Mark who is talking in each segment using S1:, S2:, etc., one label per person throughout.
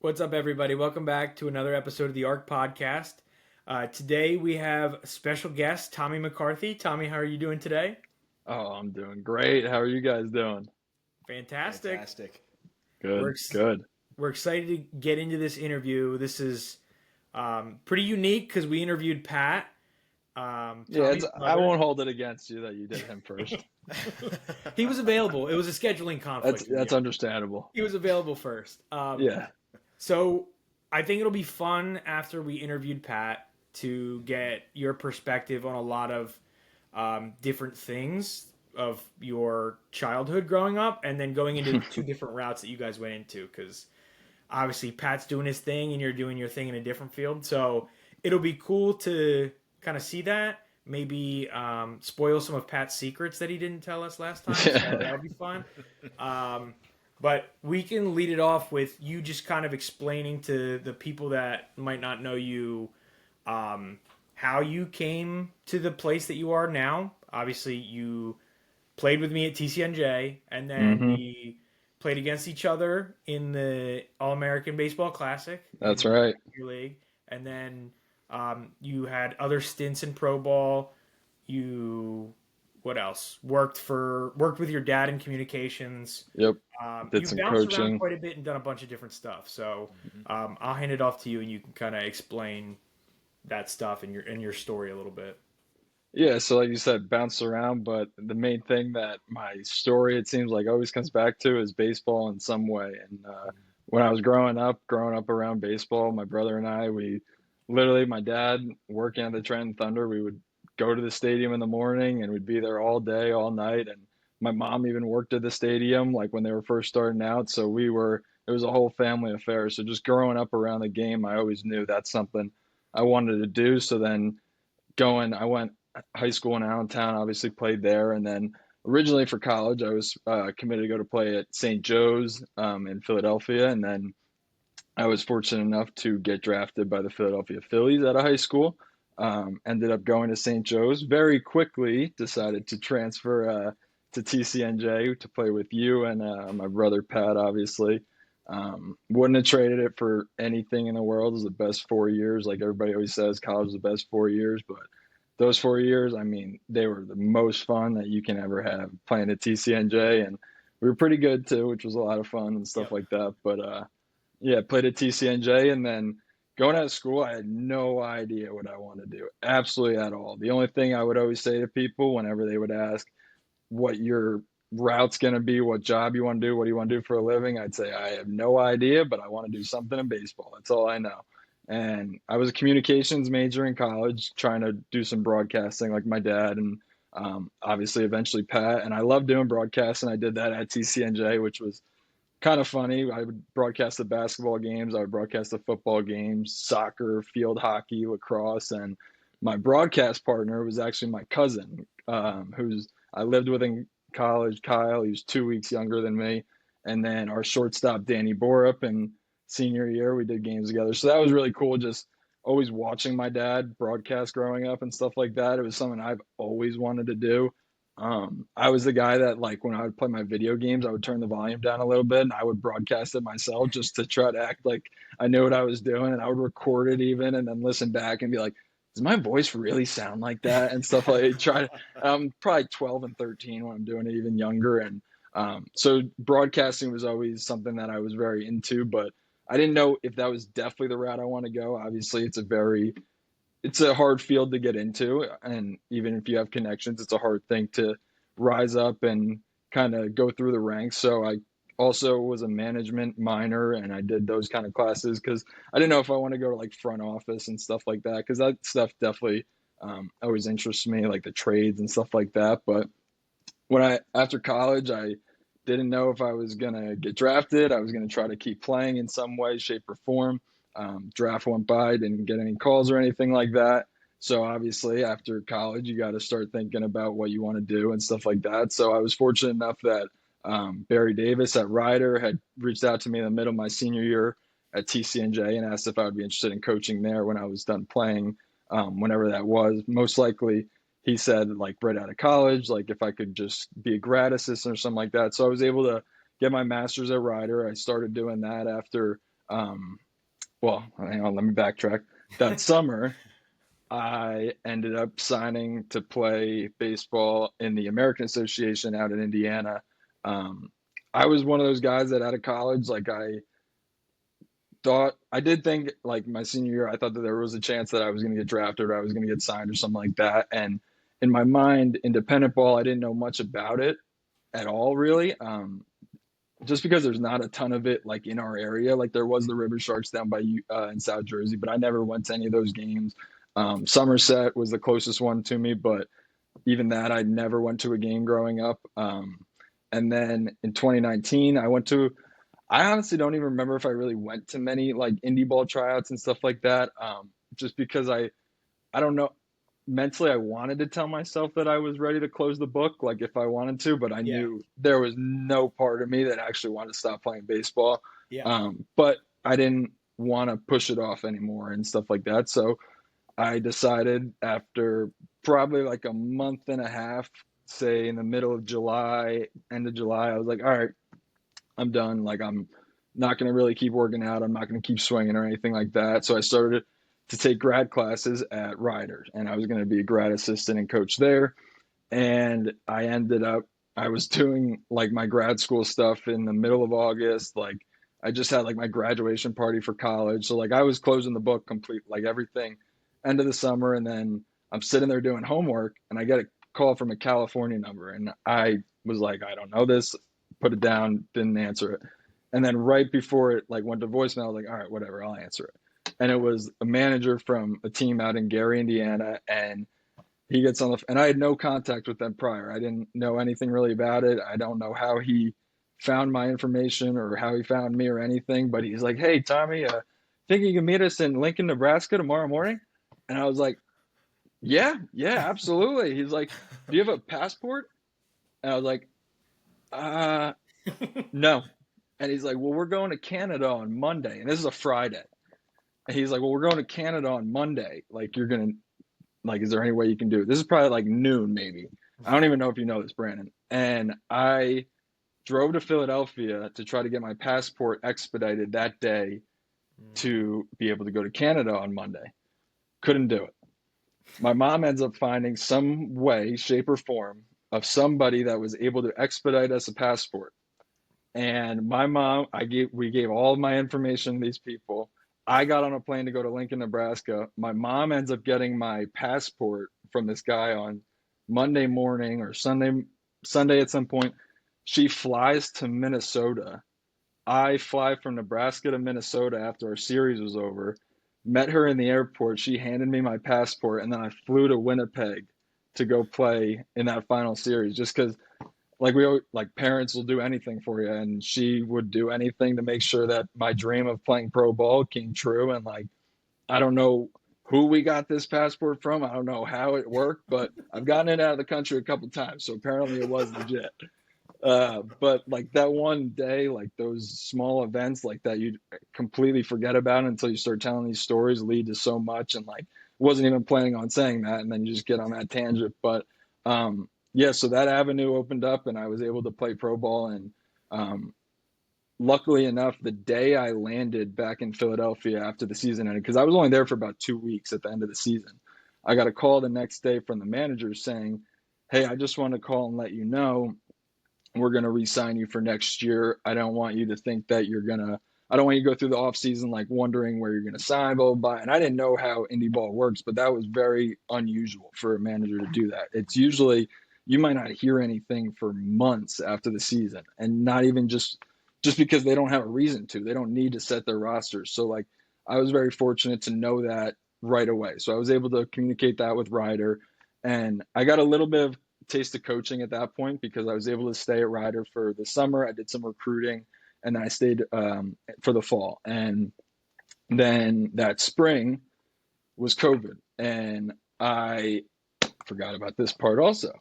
S1: What's up, everybody? Welcome back to another episode of the ARC podcast. Today we have a special guest, Tommy McCarthy. Tommy, how are you doing today?
S2: Oh, I'm doing great. How are you guys doing?
S1: Fantastic.
S3: Fantastic.
S1: We're
S2: Good,
S1: ex-
S2: good.
S1: we're excited to get into this interview. This is pretty unique because we interviewed Pat,
S2: Yeah,
S1: Tommy's
S2: I
S1: brother.
S2: won't hold it against you that you did him first.
S1: He was available. It was a scheduling
S2: That's
S1: conflict in the
S2: that's
S1: end.
S2: understandable.
S1: He was available first.
S2: Yeah,
S1: So I think it'll be fun after we interviewed Pat to get your perspective on a lot of different things of your childhood growing up, and then going into two different routes that you guys went into. Because obviously Pat's doing his thing, and you're doing your thing in a different field. So it'll be cool to kind of see that. Maybe spoil some of Pat's secrets that he didn't tell us last time. So
S2: yeah,
S1: that'll be fun. Um, but we can lead it off with you just kind of explaining to the people that might not know you how you came to the place that you are now. Obviously, you played with me at TCNJ, and then
S2: hmm
S1: we played against each other in the All American Baseball Classic
S2: that's
S1: in
S2: right.
S1: your league, and then you had other stints in pro ball. You what else? Worked with your dad in communications.
S2: Yep, did
S1: You've
S2: some
S1: bounced around
S2: coaching.
S1: quite a bit and done a bunch of different stuff. So
S3: Mhm.
S1: I'll hand it off to you, and you can kind of explain that stuff in your story a little bit.
S2: Yeah, so like you said, bounce around, but the main thing that my story, it seems like, always comes back to is baseball in some way. And when I was growing up around baseball, my brother and I, we literally, my dad working at the Trenton Thunder, we would go to the stadium in the morning and we'd be there all day, all night. And my mom even worked at the stadium, like when they were first starting out. So it was a whole family affair. So just growing up around the game, I always knew that's something I wanted to do. So then I went high school in Allentown, obviously played there, and then originally for college, I was committed to go to play at St. Joe's in Philadelphia, and then I was fortunate enough to get drafted by the Philadelphia Phillies out of high school. Ended up going to St. Joe's. Very quickly decided to transfer to TCNJ to play with you and my brother Pat, obviously. Wouldn't have traded it for anything in the world. It was the best 4 years. Like everybody always says, college is the best 4 years. But those 4 years, I mean, they were the most fun that you can ever have playing at TCNJ. And we were pretty good too, which was a lot of fun and stuff
S1: Yep.
S2: like that. But yeah, played at TCNJ, and then going out of school, I had no idea what I wanted to do, absolutely at all. The only thing I would always say to people whenever they would ask what your route's going to be, what job you want to do, what do you want to do for a living, I'd say I have no idea, but I want to do something in baseball. That's all I know. And I was a communications major in college, trying to do some broadcasting like my dad and obviously eventually Pat. And I love doing broadcasting. I did that at TCNJ, which was kind of funny. I would broadcast the basketball games, I would broadcast the football games, soccer, field hockey, lacrosse, and my broadcast partner was actually my cousin, who's I lived with in college. Kyle, he was 2 weeks younger than me, and then our shortstop Danny Borup. In senior year, we did games together, so that was really cool. Just always watching my dad broadcast growing up and stuff like that. It was something I've always wanted to do. I was the guy that, like, when I would play my video games, I would turn the volume down a little bit and I would broadcast it myself just to try to act like I knew what I was doing. And I would record it even and then listen back and be like, does my voice really sound like that? And stuff like try to, I'm probably 12 and 13 when I'm doing it, even younger. And so broadcasting was always something that I was very into, but I didn't know if that was definitely the route I want to go. Obviously, it's a hard field to get into, and even if you have connections, it's a hard thing to rise up and kind of go through the ranks. So I also was a management minor, and I did those kind of classes because I didn't know if I want to go to like front office and stuff like that, because that stuff definitely always interests me, like the trades and stuff like that. But when I after college, I didn't know if I was gonna get drafted. I was gonna try to keep playing in some way, shape, or form. Draft went by, didn't get any calls or anything like that. So obviously, after college, you got to start thinking about what you want to do and stuff like that. So I was fortunate enough that Barry Davis at Ryder had reached out to me in the middle of my senior year at TCNJ and asked if I would be interested in coaching there when I was done playing, whenever that was. Most likely, he said, like, right out of college, like if I could just be a grad assistant or something like that. So I was able to get my master's at Ryder. I started doing that after Um, well, hang on, let me backtrack. That summer, I ended up signing to play baseball in the American Association out in Indiana. Um, I was one of those guys that out of college, like I did think like my senior year, I thought that there was a chance that I was going to get drafted or I was going to get signed or something like that. And in my mind, independent ball, I didn't know much about it at all, really. Just because there's not a ton of it like in our area. Like there was the River Sharks down by in South Jersey, but I never went to any of those games. Somerset was the closest one to me, but even that I never went to a game growing up. And then in 2019, I honestly don't even remember if I really went to many like indie ball tryouts and stuff like that. Just because I don't know, mentally I wanted to tell myself that I was ready to close the book, like if I wanted to, but I
S1: Yeah.
S2: knew there was no part of me that actually wanted to stop playing baseball.
S1: Yeah.
S2: But I didn't want to push it off anymore and stuff like that. So I decided after probably like a month and a half, say in the middle of July, end of July, I was like, all right, I'm done. Like I'm not going to really keep working out. I'm not going to keep swinging or anything like that. So I started to take grad classes at Ryder, and I was going to be a grad assistant and coach there. And I was doing like my grad school stuff in the middle of August. Like I just had like my graduation party for college. So like I was closing the book complete, like everything end of the summer. And then I'm sitting there doing homework and I get a call from a California number. And I was like, I don't know this, put it down, didn't answer it. And then right before it like went to voicemail, I was like, all right, whatever, I'll answer it. And it was a manager from a team out in Gary, Indiana. And he gets on the, and I had no contact with them prior. I didn't know anything really about it. I don't know how he found my information or how he found me or anything, but he's like, hey, Tommy, think you can meet us in Lincoln, Nebraska tomorrow morning? And I was like, yeah, yeah, absolutely. He's like, do you have a passport? And I was like, uh, no. And he's like, well, we're going to Canada on Monday. And this is a Friday. And he's like, well, we're going to Canada on Monday. Like, you're going to, like, is there any way you can do it? This is probably like noon, maybe. I don't even know if you know this, Brandon. And I drove to Philadelphia to try to get my passport expedited that day to be able to go to Canada on Monday. Couldn't do it. My mom ends up finding some way, shape, or form of somebody that was able to expedite us a passport. And my mom, we gave all of my information to these people. I got on a plane to go to Lincoln, Nebraska. My mom ends up getting my passport from this guy on Monday morning or Sunday at some point. She flies to Minnesota. I fly from Nebraska to Minnesota after our series was over. Met her in the airport. She handed me my passport, and then I flew to Winnipeg to go play in that final series. Just because like like parents will do anything for you, and she would do anything to make sure that my dream of playing pro ball came true. And like I don't know who we got this passport from, I don't know how it worked, but I've gotten it out of the country a couple times, so apparently it was legit. But like that one day, like those small events like that you completely forget about until you start telling these stories lead to so much. And like wasn't even planning on saying that, and then you just get on that tangent. But yeah, so that avenue opened up and I was able to play pro ball. And um, luckily enough, the day I landed back in Philadelphia after the season ended, because I was only there for about 2 weeks at the end of the season, I got a call the next day from the manager saying, hey, I just want to call and let you know we're going to re-sign you for next year. I don't want you to think that I don't want you to go through the off season like wondering where you're going to sign, blah, blah, blah. And I didn't know how indie ball works, but that was very unusual for a manager to do that. It's usually you might not hear anything for months after the season, and not even just because they don't have a reason to. They don't need to set their rosters. So like I was very fortunate to know that right away. So I was able to communicate that with Ryder, and I got a little bit of taste of coaching at that point because I was able to stay at Ryder for the summer. I did some recruiting, and then I stayed for the fall. And then that spring was COVID, and I forgot about this part also.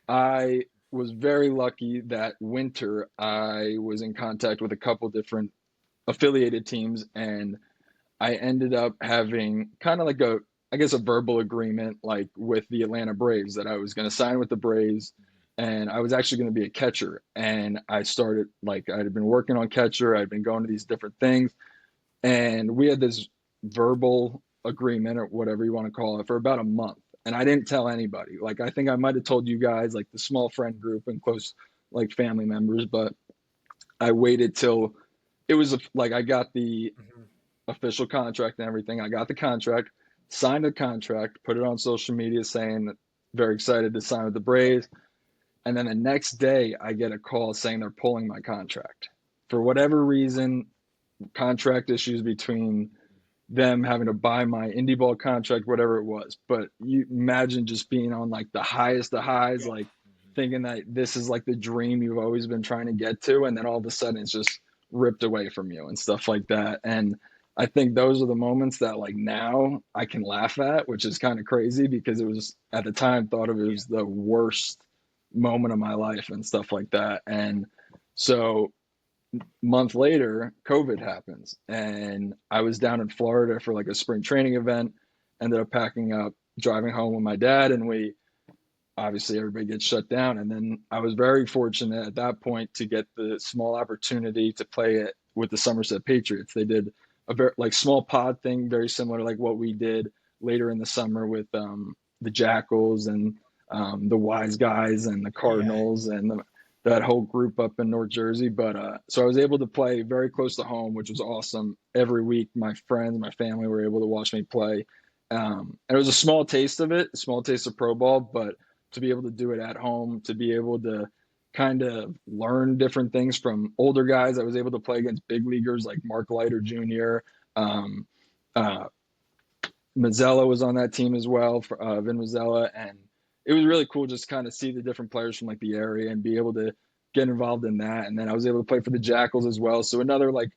S2: I was very lucky that winter. I was in contact with a couple different affiliated teams, and I ended up having kind of like I guess, a verbal agreement like with the Atlanta Braves that I was going to sign with the Braves, and I was actually going to be a catcher. And I started like I'd been working on catcher. I'd been going to these different things. And we had this verbal agreement or whatever you want to call it for about a month. And I didn't tell anybody. Like, I think I might have told you guys, like the small friend group and close, like family members, but I waited till it was like I got the
S1: Mhm.
S2: official contract and everything. I got the contract, signed the contract, put it on social media saying very excited to sign with the Braves. And then the next day, I get a call saying they're pulling my contract. For whatever reason, contract issues between them having to buy my indie ball contract, whatever it was. But you imagine just being on like the highest of highs,
S1: Yeah.
S2: like thinking that this is like the dream you've always been trying to get to, and then all of a sudden it's just ripped away from you and stuff like that. And I think those are the moments that like now I can laugh at, which is kind of crazy because it was at the time thought of it
S1: Yeah.
S2: as the worst moment of my life and stuff like that. And so month later, COVID happens, and I was down in Florida for like a spring training event. Ended up packing up, driving home with my dad, and we obviously everybody gets shut down. And then I was very fortunate at that point to get the small opportunity to play it with the Somerset Patriots. They did a very like small pod thing, very similar to like what we did later in the summer with the Jackals and the Wise Guys and the
S1: Yeah.
S2: Cardinals and that whole group up in North Jersey. But so I was able to play very close to home, which was awesome. Every week, my friends, my family were able to watch me play. And it was a small taste of it, a small taste of pro ball, but to be able to do it at home, to be able to kind of learn different things from older guys. I was able to play against big leaguers like Mark Leiter Jr. Um, uh, Mazzella was on that team as well, for, Vin Mazzella, and it was really cool just kind of see the different players from like the area and be able to get involved in that. And then I was able to play for the Jackals as well, so another like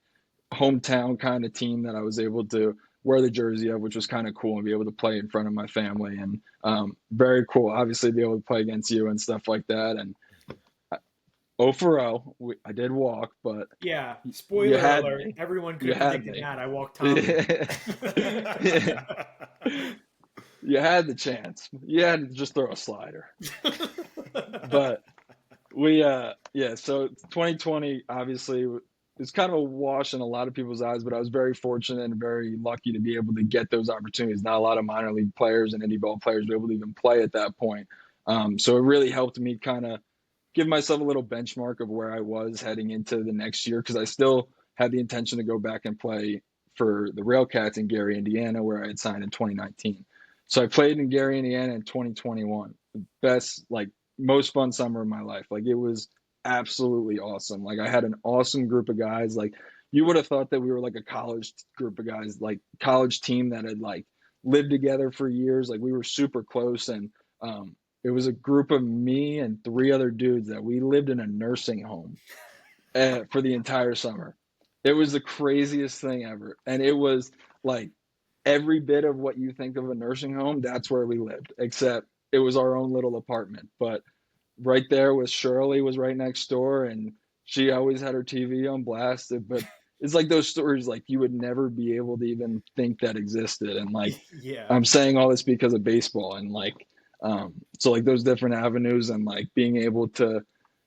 S2: hometown kind of team that I was able to wear the jersey of, which was kind of cool and be able to play in front of my family and very cool. Obviously, be able to play against you and stuff like that. And 0 for 0, I did walk, but
S1: Yeah.
S2: you
S1: Spoiler
S2: had
S1: alert.
S2: me.
S1: Everyone could
S2: You
S1: have
S2: had
S1: predicted
S2: me.
S1: that. I walked Tommy.
S2: You had the chance. You had to just throw a slider. But we yeah, so 2020 obviously is kind of a wash in a lot of people's eyes, but I was very fortunate and very lucky to be able to get those opportunities. Not a lot of minor league players and indie ball players were able to even play at that point. So it really helped me kind of give myself a little benchmark of where I was heading into the next year because I still had the intention to go back and play for the Railcats in Gary, Indiana, where I had signed in 2019. So I played in Gary, Indiana in 2021. The best, like most fun summer of my life. Like it was absolutely awesome. Like I had an awesome group of guys. Like you would have thought that we were like a college group of guys, like college team that had like lived together for years. Like we were super close and it was a group of me and three other dudes that we lived in a nursing home for the entire summer. It was the craziest thing ever. And it was like every bit of what you think of a nursing home, that's where we lived, except it was our own little apartment. But right there with Shirley was right next door, and she always had her TV on blast. But it's like those stories like you would never be able to even think that existed. And like
S1: Yeah.
S2: I'm saying all this because of baseball, and like so like those different avenues and like being able to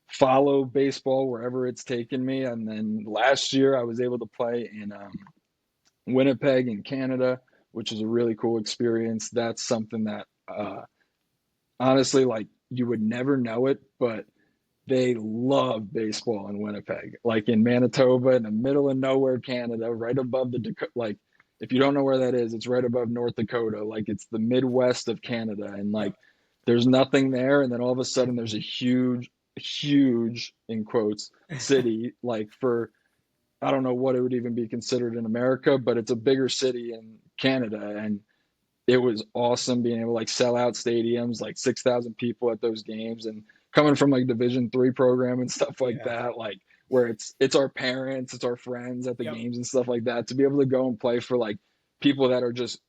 S2: follow baseball wherever it's taken me. And then last year I was able to play in Winnipeg in Canada, which is a really cool experience. That's something that honestly, like you would never know it, but they love baseball in Winnipeg, like in Manitoba, in the middle of nowhere, Canada, right above the like. If you don't know where that is, it's right above North Dakota. Like it's the Midwest of Canada, and like
S1: Yep.
S2: there's nothing there, and then all of a sudden there's a huge, huge in quotes city. Like for I don't know what it would even be considered in America, but it's a bigger city in Canada, and it was awesome being able to like sell out stadiums, like 6,000 people at those games, and coming from like Division III program and stuff like
S1: Yeah.
S2: that, like where it's our parents, it's our friends at the
S1: Yep.
S2: games and stuff like that. To be able to go and play for like people that are just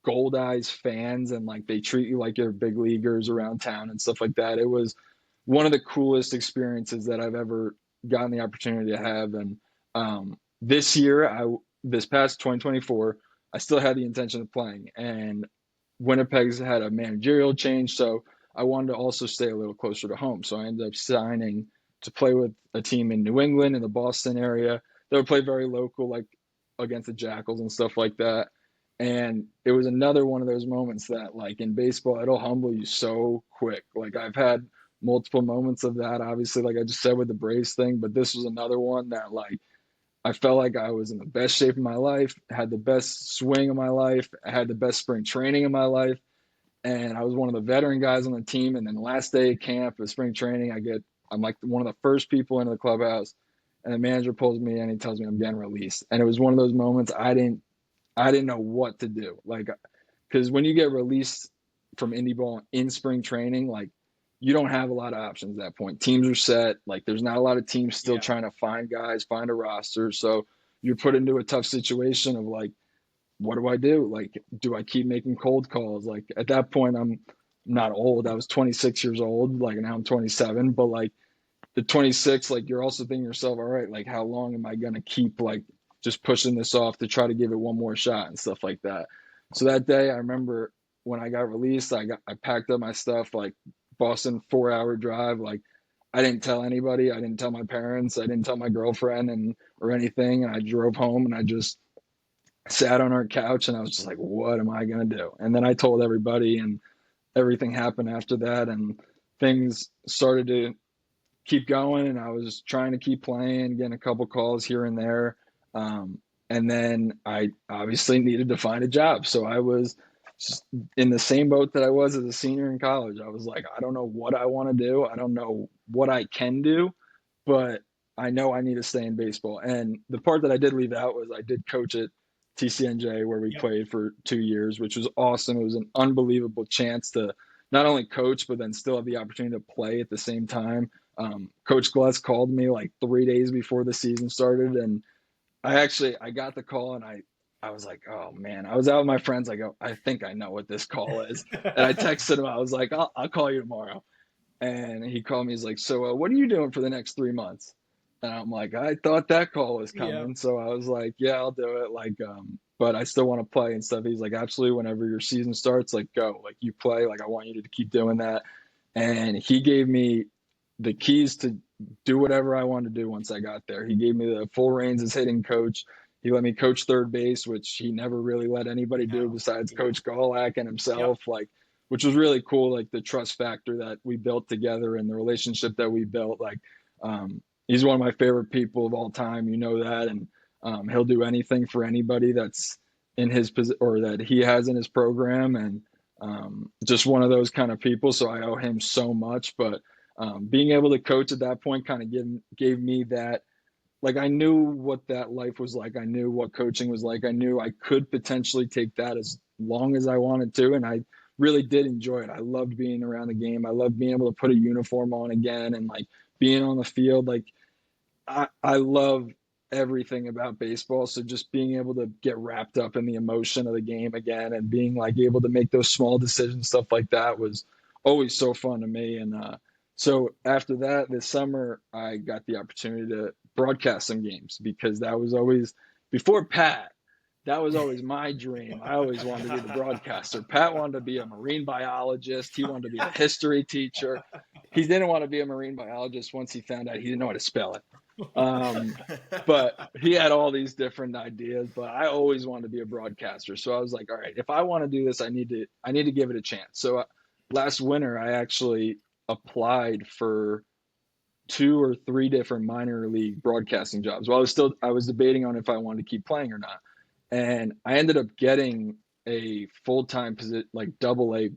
S2: gold eyes fans and like they treat you like you're big leaguers around town and stuff like that. It was one of the coolest experiences that I've ever gotten the opportunity to have. And this year, this past 2024, I still had the intention of playing, and Winnipeg's had a managerial change, so I wanted to also stay a little closer to home. So I ended up signing to play with a team in New England in the Boston area. They would play very local, like against the Jackals and stuff like that. And it was another one of those moments that, like, in baseball, it'll humble you so quick. Like, I've had multiple moments of that, obviously, like I just said with the Braves thing, but this was another one that, like, I felt like I was in the best shape of my life, had the best swing of my life, had the best spring training of my life, and I was one of the veteran guys on the team. And then the last day of camp of spring training, I'm like one of the first people into the clubhouse, and the manager pulls me in and he tells me I'm getting released. And it was one of those moments I didn't know what to do. Like, because when you get released from indie ball in spring training, like, you don't have a lot of options at that point. Teams are set. Like, there's not a lot of teams still
S1: Yeah.
S2: trying to find guys, find a roster. So you're put into a tough situation of, like, what do I do? Like, do I keep making cold calls? Like, at that point, I'm not old. I was 26 years old. Like, now I'm 27. But, like, the 26, like, you're also thinking to yourself, all right, like, how long am I going to keep, like, just pushing this off to try to give it one more shot and stuff like that. So that day, I remember when I got released, I packed up my stuff, like, Boston 4-hour drive. Like, I didn't tell anybody. I didn't tell my parents. I didn't tell my girlfriend or anything. And I drove home and I just sat on our couch and I was just like, what am I going to do? And then I told everybody, and everything happened after that. And things started to keep going, and I was trying to keep playing, getting a couple calls here and there. Um, and then I obviously needed to find a job. So I was in the same boat that I was as a senior in college. I was like, I don't know what I want to do. I don't know what I can do, but I know I need to stay in baseball. And the part that I did leave out was I did coach at TCNJ, where we
S1: Yep.
S2: played for 2 years, which was awesome. It was an unbelievable chance to not only coach, but then still have the opportunity to play at the same time. Coach Gless called me like 3 days before the season started, and I got the call, and I was like, oh man, I was out with my friends. I go, I think I know what this call is, and I texted him. I was like, I'll call you tomorrow, and he called me. He's like, so what are you doing for the next 3 months? And I'm like, I thought that call was
S1: Yeah.
S2: coming, so I was like, yeah, I'll do it. Like, but I still want to play and stuff. He's like, absolutely, whenever your season starts, like, go, like, you play. Like, I want you to keep doing that. And he gave me the keys to do whatever I wanted to do once I got there. He gave me the full reins as hitting coach. He let me coach third base, which he never really let anybody do
S1: No.
S2: besides
S1: Yeah.
S2: Coach Golack and
S1: Yep.
S2: himself. Like, which was really cool. Like, the trust factor that we built together and the relationship that we built. Like, he's one of my favorite people of all time. You know that, and he'll do anything for anybody that's in his or that he has in his program, and just one of those kind of people. So I owe him so much. But being able to coach at that point kind of gave me that, like, I knew what that life was like. I knew what coaching was like. I knew I could potentially take that as long as I wanted to, and I really did enjoy it. I loved being around the game. I loved being able to put a uniform on again and, like, being on the field. Like, I love everything about baseball. So just being able to get wrapped up in the emotion of the game again and being, like, able to make those small decisions, stuff like that, was always so fun to me. And so after that, this summer, I got the opportunity to broadcast some games, because that was always, before Pat, that was always my dream. I always wanted to be the broadcaster. Pat wanted to be a marine biologist. He wanted to be a history teacher. He didn't want to be a marine biologist once he found out he didn't know how to spell it. But he had all these different ideas, but I always wanted to be a broadcaster. So I was like, all right, if I want to do this, I need to give it a chance. So last winter, I actually applied for 2 or 3 different minor league broadcasting jobs. Well, I was debating on if I wanted to keep playing or not. And I ended up getting a full-time position, like double A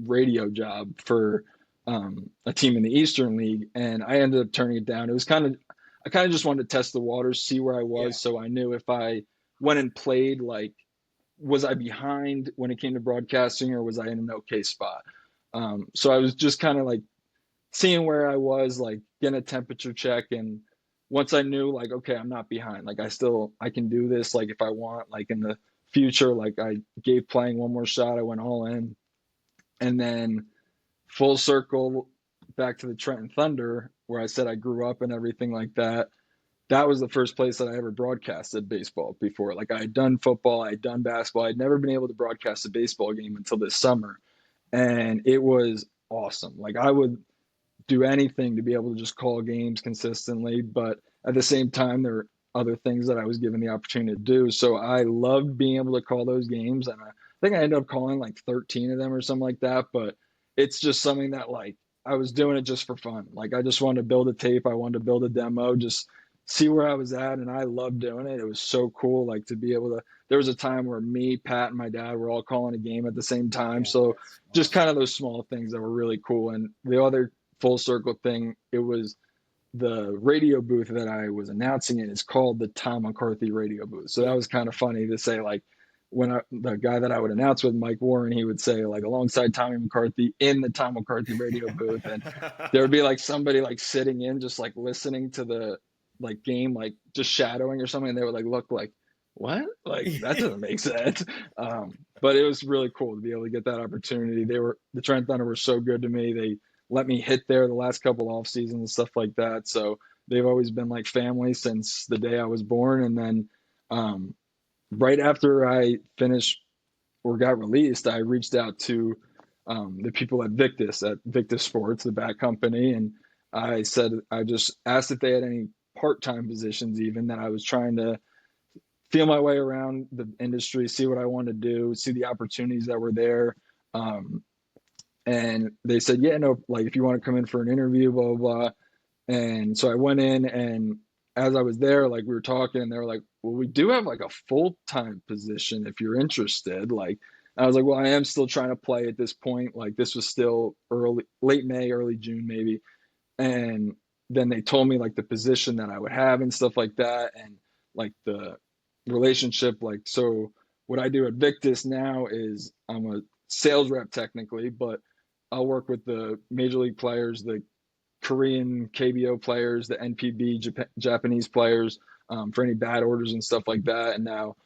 S2: radio job for a team in the Eastern League. And I ended up turning it down. I kind of just wanted to test the waters, see where I
S1: Yeah.
S2: was. So I knew if I went and played, like, was I behind when it came to broadcasting, or was I in an okay spot? So I was just kind of like seeing where I was, like, getting a temperature check. And once I knew, like, okay, I'm not behind, like, I can do this. Like, if I want, like, in the future, like, I gave playing one more shot. I went all in. And then full circle back to the Trenton Thunder, where I said I grew up and everything like that. That was the first place that I ever broadcasted baseball before. Like, I had done football, I had done basketball. I'd never been able to broadcast a baseball game until this summer. And it was awesome. Like, I would do anything to be able to just call games consistently. But at the same time, they're other things that I was given the opportunity to do. So I loved being able to call those games, and I think I ended up calling like 13 of them or something like that. But it's just something that like I was doing it just for fun. Like I just wanted to build a tape, I wanted to build a demo, just see where I was at, and I loved doing it. It was so cool, like to be able to. There was a time where me, Pat, and my dad were all calling a game at the same time.
S1: Yeah,
S2: So
S1: that's
S2: just
S1: awesome.
S2: kind of those small things that were really cool. And the other full circle thing, it was the radio booth that I was announcing in is called the Tom McCarthy radio booth. So that
S1: Yep.
S2: was kind of funny to say, like, the guy that I would announce with, Mike Warren, he would say like alongside Tommy McCarthy in the Tom McCarthy radio booth, and there would be like somebody like sitting in just like listening to the like game, like just shadowing or something, and they would like look like, what, like that doesn't make sense. But it was really cool to be able to get that opportunity. The Trent Thunder were so good to me. They let me hit there the last couple off seasons and stuff like that. So they've always been like family since the day I was born. And then um, right after I finished or got released, I reached out to the people at Victus Sports, the bat company, and I just asked if they had any part-time positions, even that I was trying to feel my way around the industry, see what I wanted to do, see the opportunities that were there. Um, and they said, yeah, no, like if you want to come in for an interview, blah, blah, blah. And so I went in, and as I was there, like we were talking, and they were like, well, we do have like a full-time position if you're interested. Like, I was like, well, I am still trying to play at this point. Like this was still late May, early June, maybe. And then they told me like the position that I would have and stuff like that. And like the relationship, like, so what I do at Victus now is I'm a sales rep technically, but I'll work with the major league players, the Korean KBO players, the NPB Japanese players, for any bad orders and stuff like that. And now,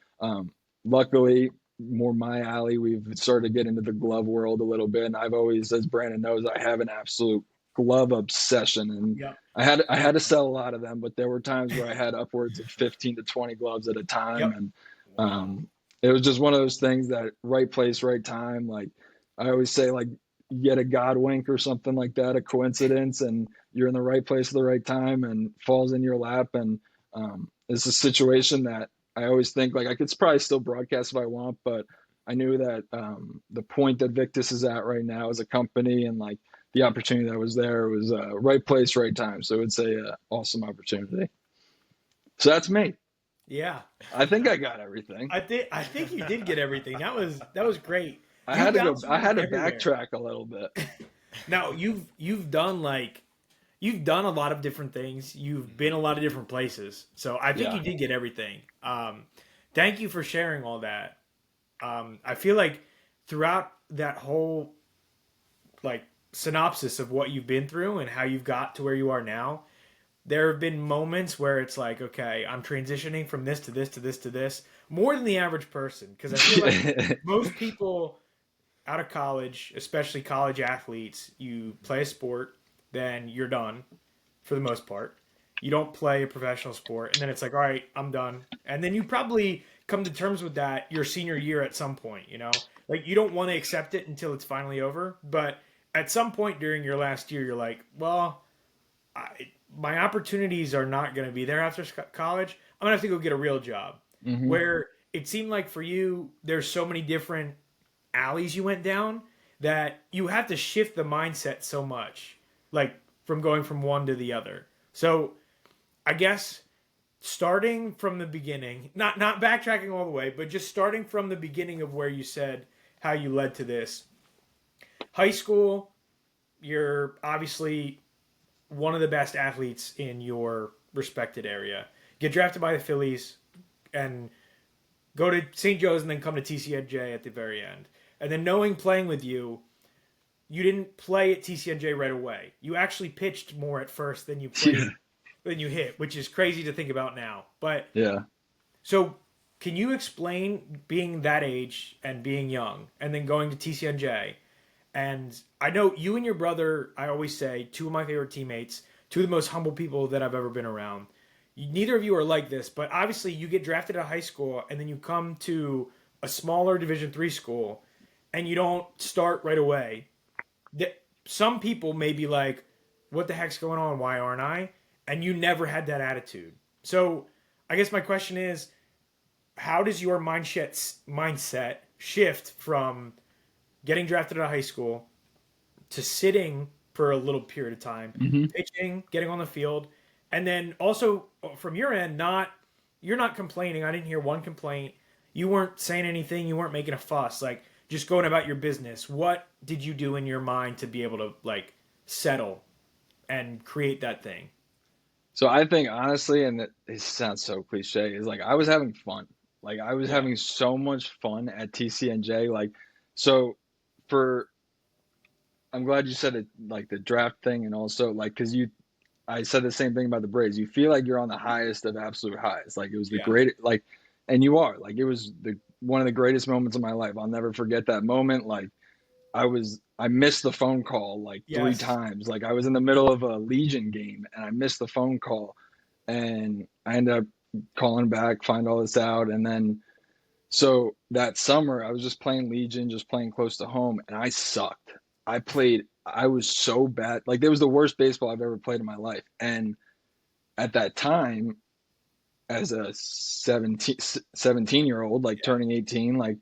S2: luckily, more my alley, we've started to get into the glove world a little bit. And I've always, as Brandon knows, I have an absolute glove obsession. And
S1: Yep.
S2: I had to
S1: Definitely.
S2: sell a lot of them, but there were times where I had upwards of 15 to 20 gloves at a time.
S1: Yep.
S2: And
S1: Wow.
S2: it was just one of those things that right place, right time. Like I always say, like you get a God wink or something like that, a coincidence, and you're in the right place at the right time and falls in your lap. And it's a situation that I always think like I could probably still broadcast if I want, but I knew that the point that Victus is at right now as a company and like the opportunity that was there was right place, right time. So it's a awesome opportunity. So that's me.
S1: Yeah.
S2: I think I got everything.
S1: I think you did get everything. That was great. You bounce
S2: I
S1: around
S2: had to
S1: everywhere.
S2: backtrack a little bit.
S1: Now you've done a lot of different things. You've been a lot of different places. So I think you
S2: Yeah.
S1: did get everything. Thank you for sharing all that. I feel like throughout that whole like synopsis of what you've been through and how you've got to where you are now, there have been moments where it's like, okay, I'm transitioning from this to this to this to this more than the average person because I feel like most people out of college, especially college athletes, you play a sport, then you're done for the most part. You don't play a professional sport, and then it's like, all right, I'm done. And then you probably come to terms with that your senior year at some point, you know? Like, you don't want to accept it until it's finally over, but at some point during your last year, you're like, well, my opportunities are not going to be there after college. I'm going to have to go get a real job.
S2: Hmm.
S1: Where it seemed like for you, there's so many different alleys you went down that you have to shift the mindset so much, like from going from one to the other. So I guess starting from the beginning, not backtracking all the way, but just starting from the beginning of where you said how you led to this. High school, you're obviously one of the best athletes in your respected area. Get drafted by the Phillies and go to St. Joe's and then come to TCNJ at the very end. And then knowing playing with you, you didn't play at TCNJ right away. You actually pitched more at first than you
S2: Yeah.
S1: played than you hit, which is crazy to think about now. But
S2: Yeah.
S1: so can you explain being that age and being young and then going to TCNJ? And I know you and your brother, I always say, two of my favorite teammates, two of the most humble people that I've ever been around. Neither of you are like this, but obviously you get drafted at high school and then you come to a smaller Division III school and you don't start right away. Some people may be like, what the heck's going on? Why aren't I? And you never had that attitude. So I guess my question is, how does your mindset shift from getting drafted out of high school to sitting for a little period of time,
S2: Hmm.
S1: pitching, getting on the field, and then also from your end, not you're not complaining. I didn't hear one complaint. You weren't saying anything. You weren't making a fuss. Like just going about your business. What did you do in your mind to be able to like settle and create that thing?
S2: So I think honestly, and it sounds so cliche, is like I was having fun. Like I was
S1: Yeah,
S2: having so much fun at TCNJ. Like so for I'm glad you said it, like the draft thing, and also like because you I said the same thing about the Braves. You feel like you're on the highest of absolute highs. Like it was the
S1: yeah,
S2: great, like, and you are. Like it was the one of the greatest moments of my life. I'll never forget that moment. Like I missed the phone call like three
S1: yes,
S2: times. Like I was in the middle of a Legion game and I missed the phone call, and I ended up calling back, find all this out, and then so that summer, I was just playing Legion, just playing close to home, and I sucked. I was so bad. Like, it was the worst baseball I've ever played in my life. And at that time, as a 17-year old, like
S1: yeah,
S2: turning 18, like,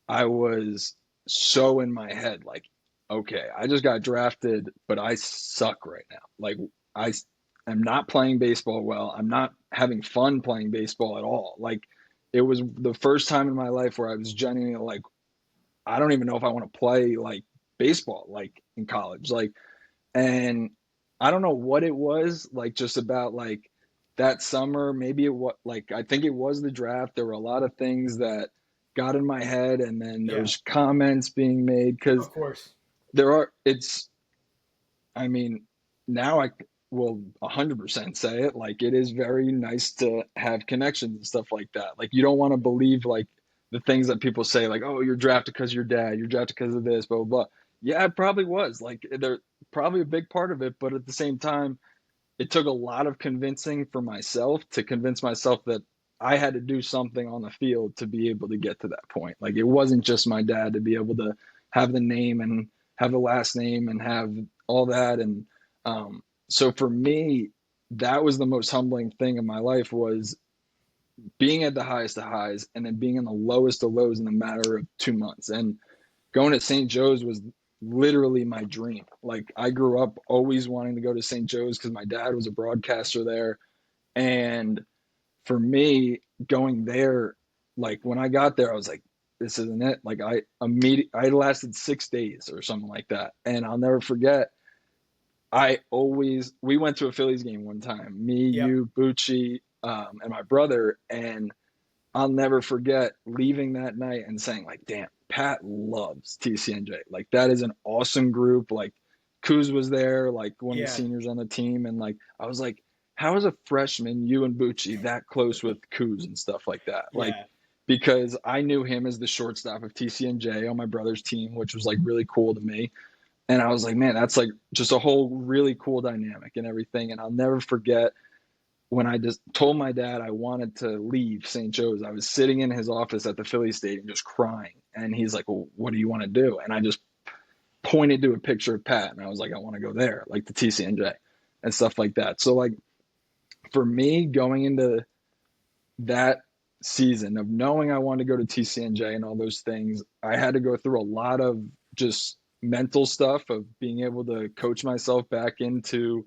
S2: I was so in my head, like, okay, I just got drafted, but I suck right now. Like, I am not playing baseball well. I'm not having fun playing baseball at all. Like, it was the first time in my life where I was genuinely like, I don't even know if I want to play like baseball, like in college. Like, and I don't know what it was, like, just about like that summer. Maybe it was like, I think it was the draft. There were a lot of things that got in my head, and then there
S1: yeah.
S2: was comments being made because
S1: Of course.
S2: it's, I mean, now I will 100% say it. Like, it is very nice to have connections and stuff like that. Like, you don't want to believe like the things that people say, like, oh, you're drafted because of your dad, you're drafted because of this, blah, blah, blah. Yeah, it probably was. Like, they're probably a big part of it. But at the same time, it took a lot of convincing for myself to convince myself that I had to do something on the field to be able to get to that point. Like, it wasn't just my dad to be able to have the name and have the last name and have all that. And so for me, that was the most humbling thing in my life, was being at the highest of highs and then being in the lowest of lows in a matter of 2 months. And going to St. Joe's was literally my dream. Like, I grew up always wanting to go to St. Joe's because my dad was a broadcaster there. And for me, going there, like when I got there, I was like, this isn't it. Like, I lasted 6 days or something like that. And I'll never forget, we went to a Phillies game one time, me,
S1: Yep.
S2: you, Bucci, and my brother. And I'll never forget leaving that night and saying, like, damn, Pat loves TCNJ. Like, that is an awesome group. Like, Kuz was there, like one of the
S1: Yeah.
S2: seniors on the team. And like, I was like, how is a freshman, you and Bucci, that close with Kuz and stuff like that? Like,
S1: Yeah.
S2: because I knew him as the shortstop of TCNJ on my brother's team, which was like really cool to me. And I was like, man, that's like just a whole really cool dynamic and everything. And I'll never forget when I just told my dad I wanted to leave St. Joe's. I was sitting in his office at the Philly Stadium just crying. And he's like, well, what do you want to do? And I just pointed to a picture of Pat and I was like, I want to go there, like the TCNJ and stuff like that. So, like, for me, going into that season of knowing I wanted to go to TCNJ and all those things, I had to go through a lot of just mental stuff of being able to coach myself back into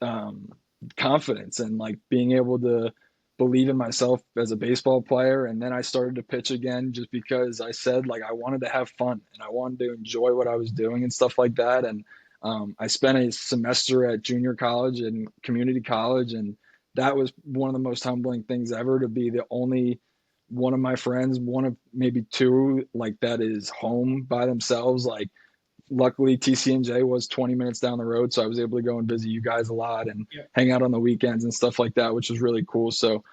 S2: um, confidence and like being able to believe in myself as a baseball player. And then I started to pitch again just because I said, like, I wanted to have fun and I wanted to enjoy what I was doing and stuff like that. And I spent a semester at junior college and community college, and that was one of the most humbling things ever, to be the only one of my friends, one of maybe two, like, that is home by themselves. Like, luckily TCNJ was 20 minutes down the road, so I was able to go and visit you guys a lot and
S1: Yep.
S2: hang out on the weekends and stuff like that, which was really cool. So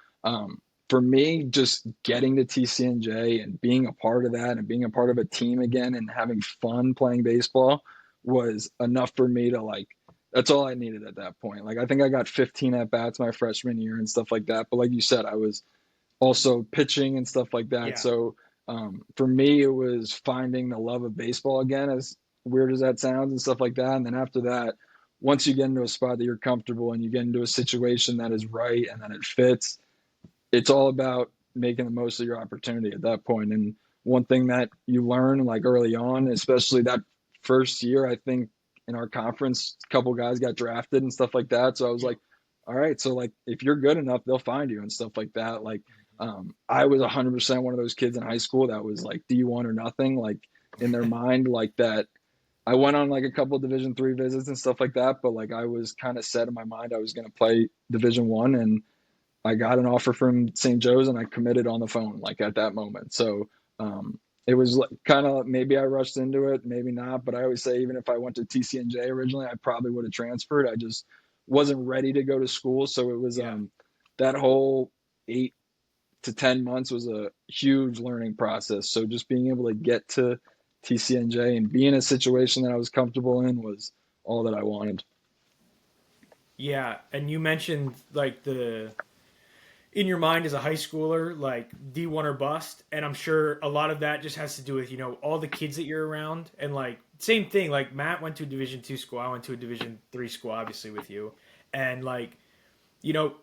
S2: for me, just getting to TCNJ and being a part of that and being a part of a team again and having fun playing baseball was enough for me to, like, that's all I needed at that point. Like, I think I got 15 at bats my freshman year and stuff like that, but like you said, I was also pitching and stuff like that.
S1: Yeah.
S2: So for me, it was finding the love of baseball again, as weird as that sounds and stuff like that. And then after that, once you get into a spot that you're comfortable and you get into a situation that is right and that it fits, it's all about making the most of your opportunity at that point. And one thing that you learn like early on, especially that first year, I think in our conference, a couple guys got drafted and stuff like that. So I was
S1: Yeah.
S2: like, all right, so like if you're good enough, they'll find you and stuff like that. Like, I was 100% one of those kids in high school that was like D1 or nothing, like in their mind, like that. I went on like a couple Division 3 visits and stuff like that, but like I was kind of set in my mind I was going to play Division 1, and I got an offer from St. Joe's and I committed on the phone, like at that moment. So it was kind of maybe I rushed into it, maybe not. But I always say, even if I went to TCNJ originally, I probably would have transferred. I just wasn't ready to go to school. So it was
S1: Yeah.
S2: that whole 8 to 10 months was a huge learning process. So just being able to get to TCNJ and be in a situation that I was comfortable in was all that I wanted.
S1: Yeah, and you mentioned like the in your mind as a high schooler, like D1 or bust, and I'm sure a lot of that just has to do with all the kids that you're around, and like same thing. Like Matt went to a Division 2 school, I went to a Division 3 school, obviously with you, and like you know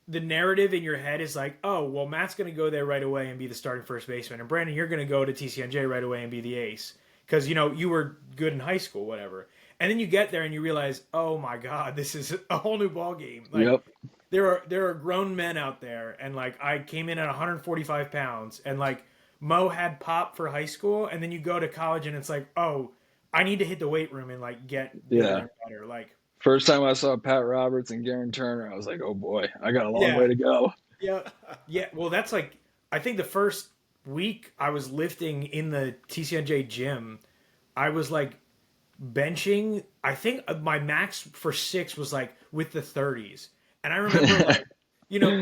S1: the narrative in your head is like, oh well, Matt's gonna go there right away and be the starting first baseman, and Brandon, you're gonna go to TCNJ right away and be the ace because you were good in high school, whatever. And then you get there and you realize, oh my god, this is a whole new ball game. Like
S2: Yep.
S1: there are grown men out there, and like I came in at 145 pounds, and like Mo had pop for high school, and then you go to college and it's like, oh, I need to hit the weight room and like get bigger
S2: Yeah.
S1: and better. Like,
S2: First time I saw Pat Roberts and Garen Turner, I was like, oh boy, I got a long way
S1: yeah,
S2: to go.
S1: yeah, yeah. Well, that's like I think the first week I was lifting in the TCNJ gym, I was like benching. I think my max for six was like with the 30s, and I remember like you know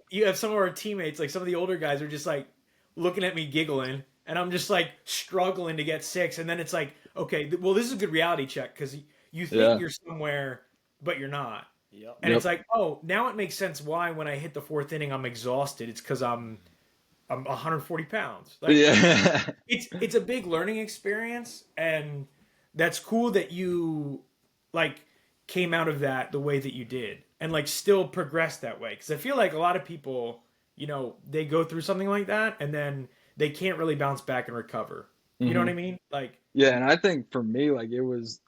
S1: you have some of our teammates, like some of the older guys, are just like looking at me giggling, and I'm just like struggling to get six, and then it's like, okay, well this is a good reality check because you think
S2: Yeah.
S1: you're somewhere, but you're not,
S3: Yep.
S1: and it's
S2: Yep.
S1: like, oh, now it makes sense why when I hit the fourth inning I'm exhausted. It's because I'm 140 pounds. Like
S2: Yeah.
S1: it's a big learning experience, and that's cool that you like came out of that the way that you did and like still progressed that way, because I feel like a lot of people they go through something like that and then they can't really bounce back and recover. You know what
S2: hmm
S1: I mean? Like,
S2: Yeah, and I think for me, like it was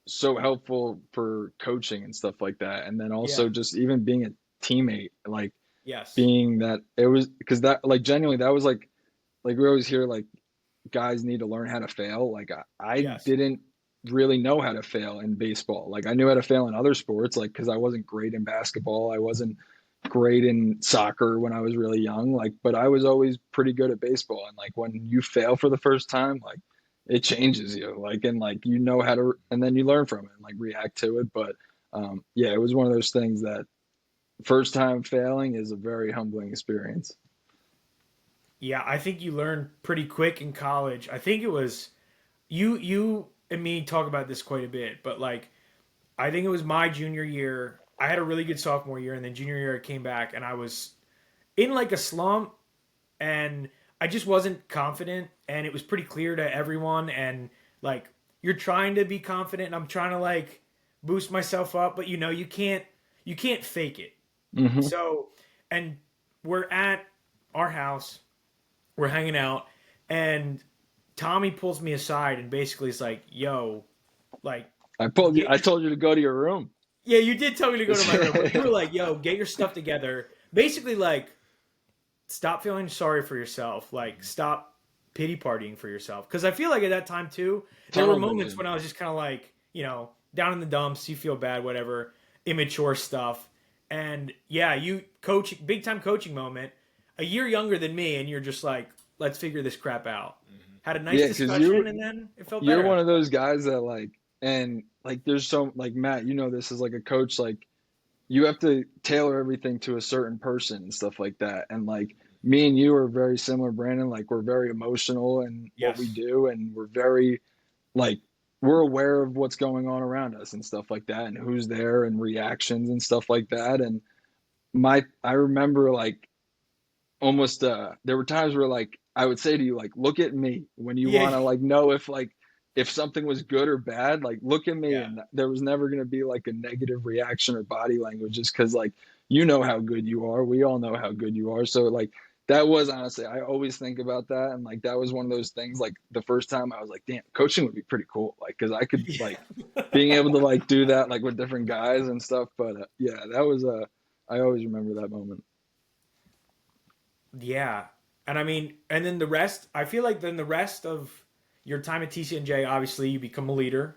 S2: so helpful for coaching and stuff like that, and then
S1: yeah,
S2: also just even being a teammate, like
S1: yes,
S2: being that it was because that like genuinely that was like we always hear like guys need to learn how to fail. Like I
S1: yes,
S2: didn't really know how to fail in baseball. Like I knew how to fail in other sports, like because I wasn't great in basketball, I wasn't great in soccer when I was really young. Like, but I was always pretty good at baseball. And like when you fail for the first time, like it changes you. Like and like you know how to, and then you learn from it and like react to it. But yeah, it was one of those things that first time failing is a very humbling experience.
S1: yeah. I think you learn pretty quick in college. I think it was you and me talk about this quite a bit, but like I think it was my junior year. I had a really good sophomore year, and then junior year I came back, and I was in like a slump, and I just wasn't confident, and it was pretty clear to everyone. And like you're trying to be confident, and I'm trying to like boost myself up, but you can't fake it.
S2: hmm
S1: So, and we're at our house, we're hanging out, and Tommy pulls me aside and basically is like, "Yo, like."
S2: I
S1: Get your
S2: told you to go to your room.
S1: Yeah, you did tell me to go to my room, but you were like, "Yo, get your stuff together." Basically, like, stop feeling sorry for yourself. Like, stop pity partying for yourself. Because I feel like at that time too, there were
S2: Tunnel
S1: moments
S2: vision.
S1: when I was just kind of like, down in the dumps. You feel bad, whatever, immature stuff. And yeah, you coach big time coaching moment. A year younger than me, and you're just like, "Let's figure this crap out." Had a nice
S2: Yeah, because you
S1: discussion, and then it felt
S2: you're
S1: better
S2: one
S1: after
S2: of
S1: that.
S2: those guys that like and like there's so like Matt, you know this as like a coach, like you have to tailor everything to a certain person and stuff like that. And like me and you are very similar, Brandon. Like we're very emotional in what we
S1: Yes.
S2: do, and we're very like we're aware of what's going on around us and stuff like that, and who's there and reactions and stuff like that. And I remember like almost there were times where like I would say to you like look at me when you
S1: Yeah.
S2: want to like know if like if something was good or bad, like look at me,
S1: Yeah.
S2: and there was never going to be like a negative reaction or body language just because like you know how good you are. We all know how good you are. So like that was honestly, I always think about that, and like that was one of those things. Like the first time I was like, damn, coaching would be pretty cool, like because I could like being able to like do that like with different guys and stuff. But yeah, that was I always remember that moment.
S1: Yeah. And I mean, and then the rest, I feel like then the rest of your time at TCNJ, obviously you become a leader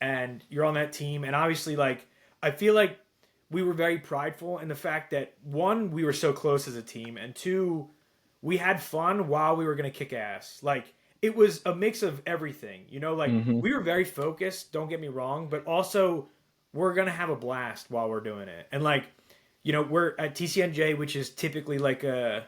S1: and you're on that team. And obviously, like, I feel like we were very prideful in the fact that one, we were so close as a team, and two, we had fun while we were going to kick ass. Like, it was a mix of everything, you know, like
S2: Hmm.
S1: we were very focused, don't get me wrong, but also we're going to have a blast while we're doing it. And like, you know, we're at TCNJ, which is typically like a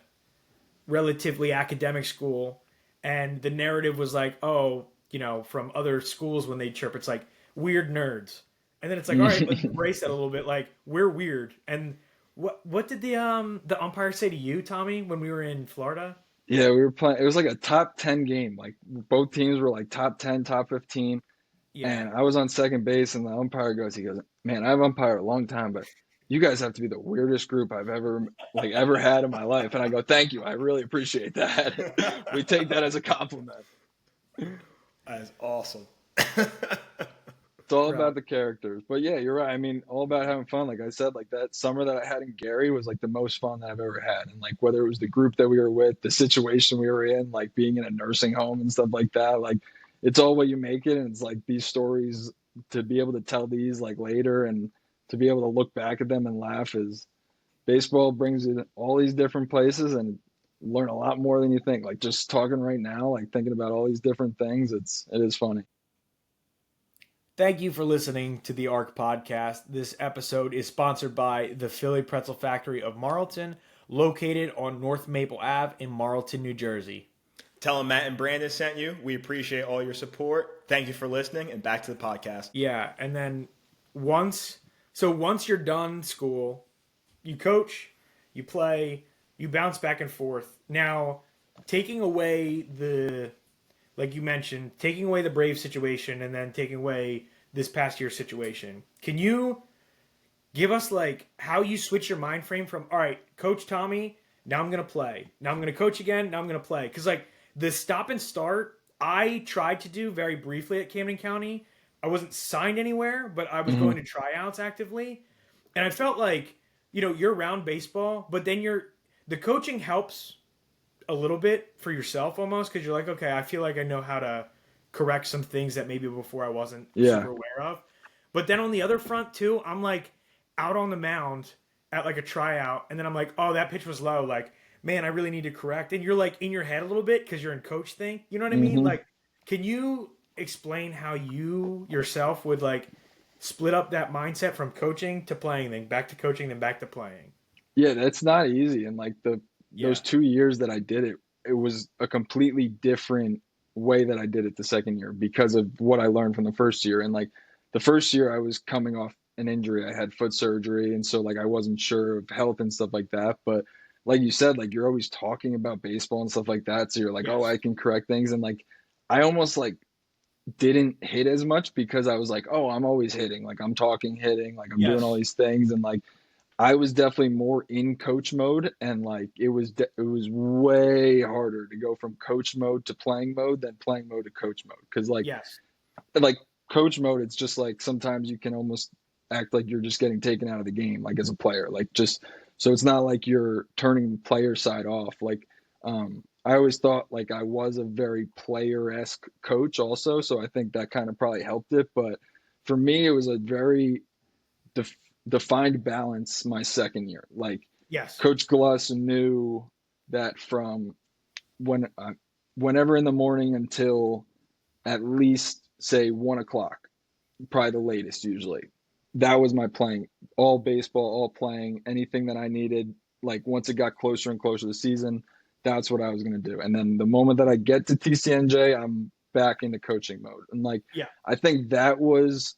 S1: relatively academic school, and the narrative was like, oh, you know, from other schools when they chirp, it's like weird nerds, and then it's like, all right, let's embrace that a little bit. Like we're weird. And what did the umpire say to you, Tommy, when we were in Florida?
S2: Yeah, we were playing. It was like a top 10 game. Like both teams were like top 10, top 15.
S1: Yeah.
S2: And I was on second base, and the umpire he goes, man, I've umpired a long time, but you guys have to be the weirdest group I've ever had in my life. And I go, thank you. I really appreciate that. We take that as a compliment.
S1: That is awesome.
S2: It's all
S1: Bro.
S2: about the characters. But yeah, you're right. I mean, all about having fun. Like I said, like that summer that I had in Gary was like the most fun that I've ever had. And like whether it was the group that we were with, the situation we were in, like being in a nursing home and stuff like that, like it's all what you make it. And it's like these stories to be able to tell these like later and to be able to look back at them and laugh is baseball brings you to all these different places and learn a lot more than you think. Like just talking right now, like thinking about all these different things, it is funny.
S1: Thank you for listening to the ARC podcast. This episode is sponsored by the Philly Pretzel Factory of Marlton, located on North Maple Ave in Marlton, New Jersey.
S3: Tell them Matt and Brandon sent you. We appreciate all your support. Thank you for listening, and back to the podcast.
S1: Yeah, and then once you're done school, you coach, you play, you bounce back and forth. Now, taking away the like you mentioned, taking away the Brave situation and then taking away this past year's situation. Can you give us like how you switch your mind frame from all right, coach Tommy, now I'm going to play. Now I'm going to coach again, now I'm going to play cuz like the stop and start I tried to do very briefly at Camden County. I wasn't signed anywhere, but I was
S2: Mm-hmm.
S1: going to tryouts actively. And I felt like, you know, you're around baseball, but then the coaching helps a little bit for yourself almost because you're like, okay, I feel like I know how to correct some things that maybe before I wasn't
S2: Yeah.
S1: super aware of. But then on the other front too, I'm like out on the mound at like a tryout, and then I'm like, oh, that pitch was low. Like, man, I really need to correct. And you're like in your head a little bit because you're in coach thing. You know what I mean?
S2: Mm-hmm.
S1: Like, can you explain how you yourself would like split up that mindset from coaching to playing, then back to coaching, then back to playing?
S2: Yeah, that's not easy. And like those
S1: Yeah.
S2: 2 years that I did it, it was a completely different way that I did it the second year because of what I learned from the first year. And like the first year I was coming off an injury. I had foot surgery, and so like I wasn't sure of health and stuff like that. But like you said, like you're always talking about baseball and stuff like that. So you're like, oh,
S1: Yes.
S2: I can correct things. And like I almost like didn't hit as much because I was like, oh, I'm always hitting. Like I'm talking hitting, like I'm doing all
S1: Yes.
S2: these things. And like I was definitely more in coach mode, and like it was way harder to go from coach mode to playing mode than playing mode to coach mode because
S1: Yes.
S2: like coach mode, it's just like sometimes you can almost act like you're just getting taken out of the game, like as a player, like just so it's not like you're turning the player side off. Like I always thought like I was a very player esque coach also, so I think that kind of probably helped it. But for me, it was a very def- defined balance my second year. Like
S1: Yes.
S2: Coach Glass knew that from when whenever in the morning until at least say 1 o'clock, probably the latest usually. That was my playing, all baseball, all playing, anything that I needed. Like once it got closer and closer to the season, that's what I was going to do. And then the moment that I get to TCNJ, I'm back into coaching mode. And like,
S1: Yeah.
S2: I think that was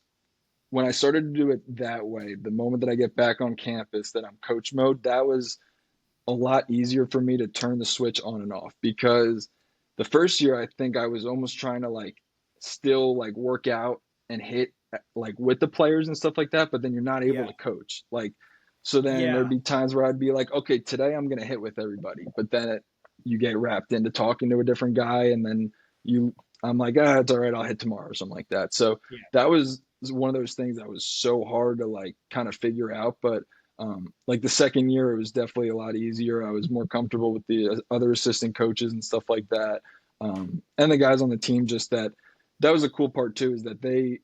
S2: when I started to do it that way. The moment that I get back on campus, that I'm coach mode, that was a lot easier for me to turn the switch on and off because the first year I think I was almost trying to like still like work out and hit like with the players and stuff like that, but then you're not able
S1: Yeah.
S2: to coach. Like, so then
S1: Yeah.
S2: there'd be times where I'd be like, okay, today I'm going to hit with everybody, but then you get wrapped into talking to a different guy, and then I'm like, it's all right, I'll hit tomorrow or something like that. So
S1: Yeah.
S2: that was one of those things that was so hard to like kind of figure out. But like the second year, it was definitely a lot easier. I was more comfortable with the other assistant coaches and stuff like that. And the guys on the team, just that was a cool part too, is that they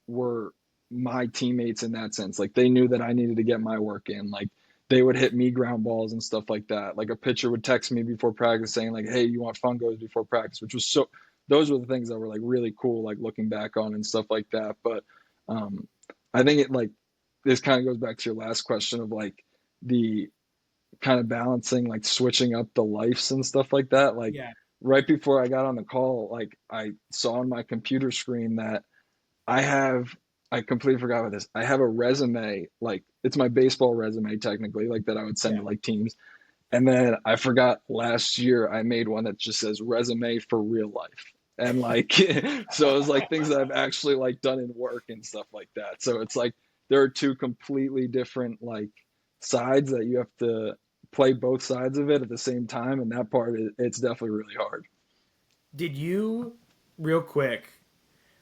S2: were my teammates in that sense. Like they knew that I needed to get my work in. Like they would hit me ground balls and stuff like that. Like a pitcher would text me before practice saying like, hey, you want fungos before practice, which was those were the things that were like really cool, like looking back on and stuff like that. But I think it like, this kind of goes back to your last question of like the kind of balancing, like switching up the lives and stuff like that. Like
S1: Yeah.
S2: right before I got on the call, like I saw on my computer screen that I completely forgot about this. I have a resume, like it's my baseball resume technically, like that I would send
S1: Yeah.
S2: to like teams. And then I forgot last year I made one that just says resume for real life. And like, so it was like things that I've actually like done in work and stuff like that. So it's like there are two completely different like sides that you have to play both sides of it at the same time. And that part, it's definitely really hard.
S1: Did you, real quick,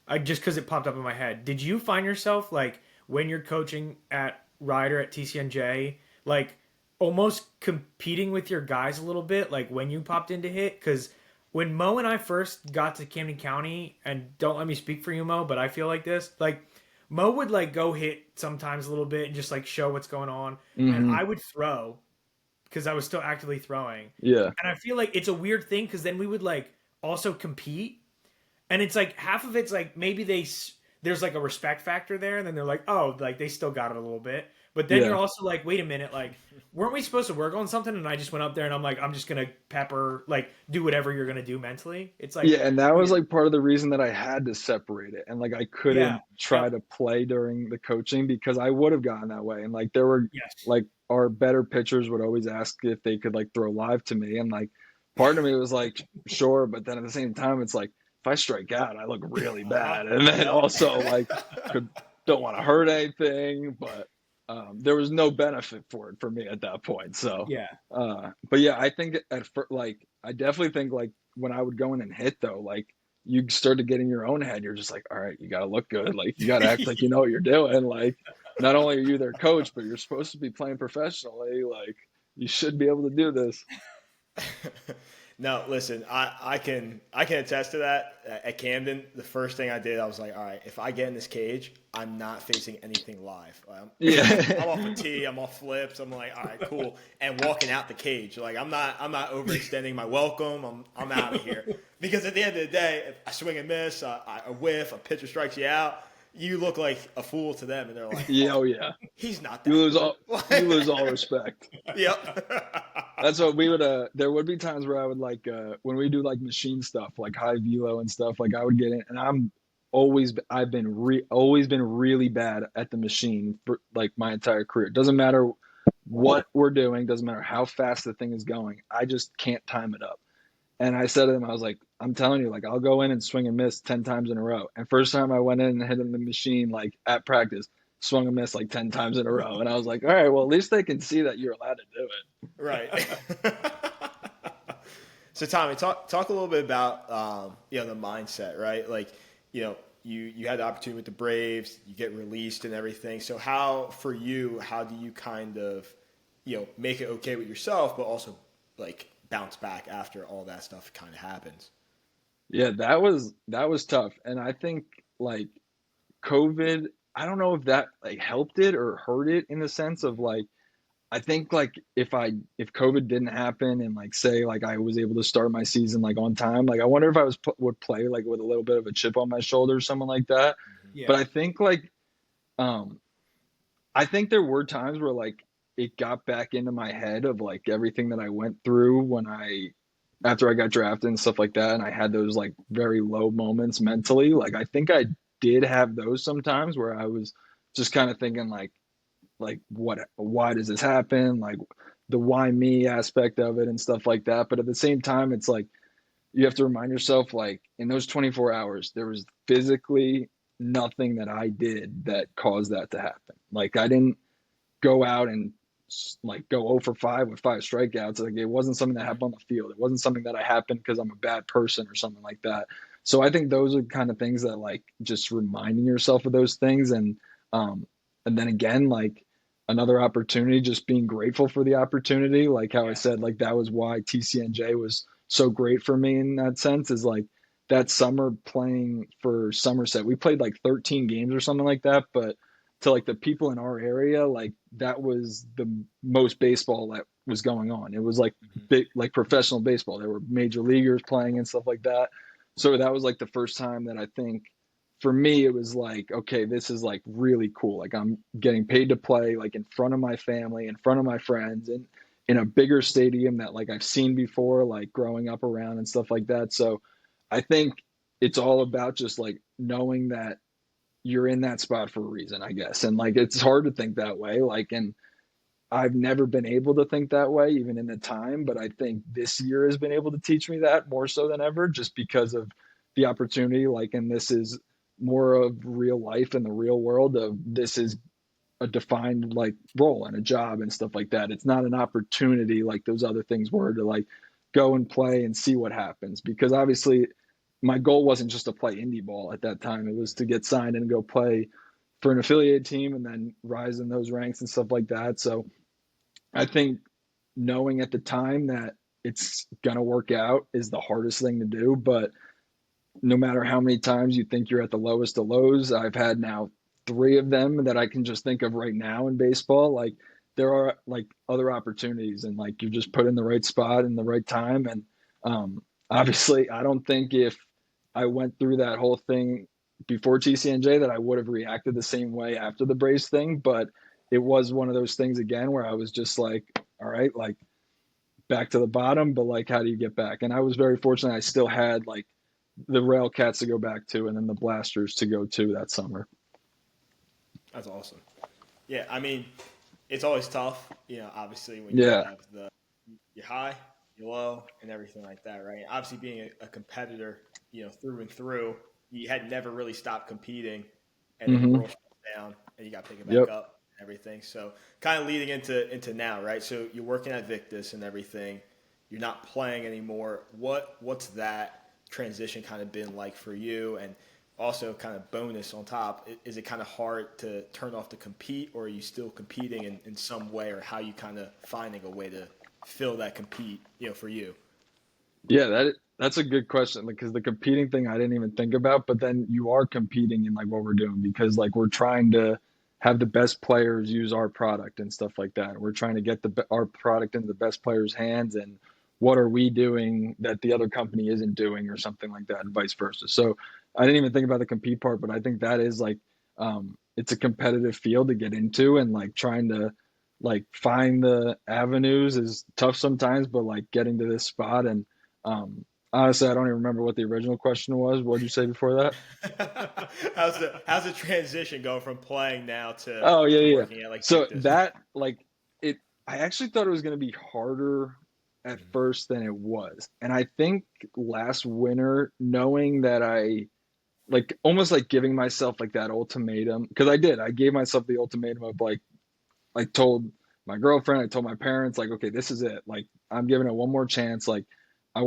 S1: I just because it popped up in my head, did you find yourself like when you're coaching at Ryder at TCNJ, like almost competing with your guys a little bit, like when you popped into hit? Because when Mo and I first got to Camden County, and don't let me speak for you, Mo, but I feel like this, like Mo would like go hit sometimes a little bit and just like show what's going on, and
S2: Mm-hmm.
S1: I would throw because I was still actively throwing,
S2: Yeah.
S1: and I feel like it's a weird thing because then we would like also compete, and it's like half of it's like maybe there's like a respect factor there, and then they're like, oh, like they still got it a little bit, but then you're
S2: Yeah.
S1: also like, wait a minute, like weren't we supposed to work on something? And I just went up there and I'm like, I'm just gonna pepper, like do whatever you're gonna do mentally. It's like
S2: Yeah, and that was
S1: weird.
S2: like part of the reason that I had to separate it, and like I
S1: Yeah.
S2: couldn't try
S1: Yep.
S2: to play during the coaching because I would have gotten that way. And like there were
S1: Yes.
S2: like our better pitchers would always ask if they could like throw live to me, and like part of me was like sure, but then at the same time it's like if I strike out, I look really bad, and then
S3: Yep.
S2: also like could don't want to hurt anything, but there was no benefit for it for me at that point. So,
S1: Yeah.
S2: but yeah, I think at first, like I definitely think like when I would go in and hit though, like you start to get in your own head. You're just like, all right, you got to look good. Like you got to act like you know what you're doing. Like not only are you their coach, but you're supposed to be playing professionally. Like you should be able to do this.
S3: No, listen, I can attest to that. At Camden, the first thing I did, I was like, all right, if I get in this cage, I'm not facing anything live. I'm off a tee, I'm off flips. I'm like, all right, cool, and walking out the cage. Like I'm not overextending my welcome. I'm out of here because at the end of the day, if I swing and miss, I whiff, a pitcher strikes you out. You look like a fool to them, and they're like,
S2: Yeah, oh yeah.
S3: he's not that
S2: You lose
S3: good.
S2: you lose all respect.
S3: Yep.
S2: That's what we would there would be times where I would like when we do like machine stuff, like high velo and stuff, like I would get in and always been really bad at the machine for like my entire career. It doesn't matter what we're doing, doesn't matter how fast the thing is going. I just can't time it up. And I said to him, I was like, I'm telling you, like, I'll go in and swing and miss 10 times in a row. And first time I went in and hit in the machine, like at practice, swung and missed like 10 times in a row. And I was like, all right, well, at least they can see that you're allowed to do it.
S3: Right. So Tommy, talk a little bit about the mindset, right? Like, you had the opportunity with the Braves, you get released and everything. So how do you kind of, make it okay with yourself, but also like bounce back after all that stuff kind of happens?
S2: Yeah, that was tough. And I think like COVID, I don't know if that like helped it or hurt it in the sense of like I think like if COVID didn't happen and like say like I was able to start my season like on time, like I wonder if I would play like with a little bit of a chip on my shoulder or something like that.
S1: Yeah.
S2: But I think like um I think there were times where like it got back into my head of like everything that I went through after I got drafted and stuff like that, and I had those like very low moments mentally. Like I think I did have those sometimes where I was just kind of thinking like why does this happen, like the why me aspect of it and stuff like that. But at the same time it's like you have to remind yourself, like, in those 24 hours, there was physically nothing that I did that caused that to happen. Like, I didn't go out and like go 0 for 5 with 5 strikeouts. Like, it wasn't something that happened on the field. It wasn't something that I happened because I'm a bad person or something like that. So I think those are kind of things that, like, just reminding yourself of those things. Um, and then again, like, another opportunity, just being grateful for the opportunity. Like how I
S3: Yeah.
S2: said, like, that was why TCNJ was so great for me in that sense, is like that summer playing for Somerset. We played like 13 games or something like that, but to like the people in our area, like that was the most baseball that was going on. It was like
S3: Mhm.
S2: big, like professional baseball. There were major leaguers playing and stuff like that. So that was like the first time that I think for me it was like, okay, this is like really cool. Like, I'm getting paid to play like in front of my family, in front of my friends, and in a bigger stadium that like I've seen before, like growing up around and stuff like that. So I think it's all about just like knowing that you're in that spot for a reason, I guess. And like, it's hard to think that way. Like, and I've never been able to think that way, even in the time, but I think this year has been able to teach me that more so than ever, just because of the opportunity. Like, and this is more of real life in the real world of this is a defined like role and a job and stuff like that. It's not an opportunity like those other things were to like go and play and see what happens. Because obviously my goal wasn't just to play indie ball at that time. It was to get signed and go play for an affiliate team and then rise in those ranks and stuff like that. So I think knowing at the time that it's gonna work out is the hardest thing to do. But no matter how many times you think you're at the lowest of lows, I've had now 3 of them that I can just think of right now in baseball. Like, there are like other opportunities, and like you're just put in the right spot in the right time. And obviously, I don't think if I went through that whole thing before TCNJ that I would have reacted the same way after the Braves thing. But it was one of those things again where I was just like, all right, like back to the bottom, but like, how do you get back? And I was very fortunate. I still had like the Railcats to go back to, and then the Blasters to go to that summer.
S3: That's awesome. Yeah, I mean, it's always tough, obviously when you
S2: Yeah.
S3: have your high, your low, and everything like that, right? Obviously, being a competitor, through and through, you had never really stopped competing, and then the
S2: Mm-hmm.
S3: world shut down, and you got to pick it back
S2: Yep.
S3: up and everything. So, kind of leading into now, right? So you're working at Victus and everything. You're not playing anymore. What's that transition kind of been like for you? And also, kind of bonus on top, is it kind of hard to turn off to compete, or are you still competing in some way, or how you kind of finding a way to fill that compete, for you?
S2: Yeah, that's a good question, because the competing thing I didn't even think about, but then you are competing in like what we're doing, because like we're trying to have the best players use our product and stuff like that. We're trying to get our product into the best players' hands, and what are we doing that the other company isn't doing or something like that, and vice versa. So I didn't even think about the compete part, but I think that is like it's a competitive field to get into, and like trying to like find the avenues is tough sometimes, but like getting to this spot. And honestly, I don't even remember what the original question was. What did you say before that?
S3: how's the transition go from playing now to
S2: Oh, yeah,
S3: to
S2: yeah.
S3: working at like
S2: So
S3: Victus?
S2: that like it, I actually thought it was going to be harder at first than it was. And I think last winter, knowing that I like almost like giving myself like that ultimatum, because I gave myself the ultimatum of like, I told my girlfriend, I told my parents, like, okay, this is it. Like, I'm giving it one more chance. Like, I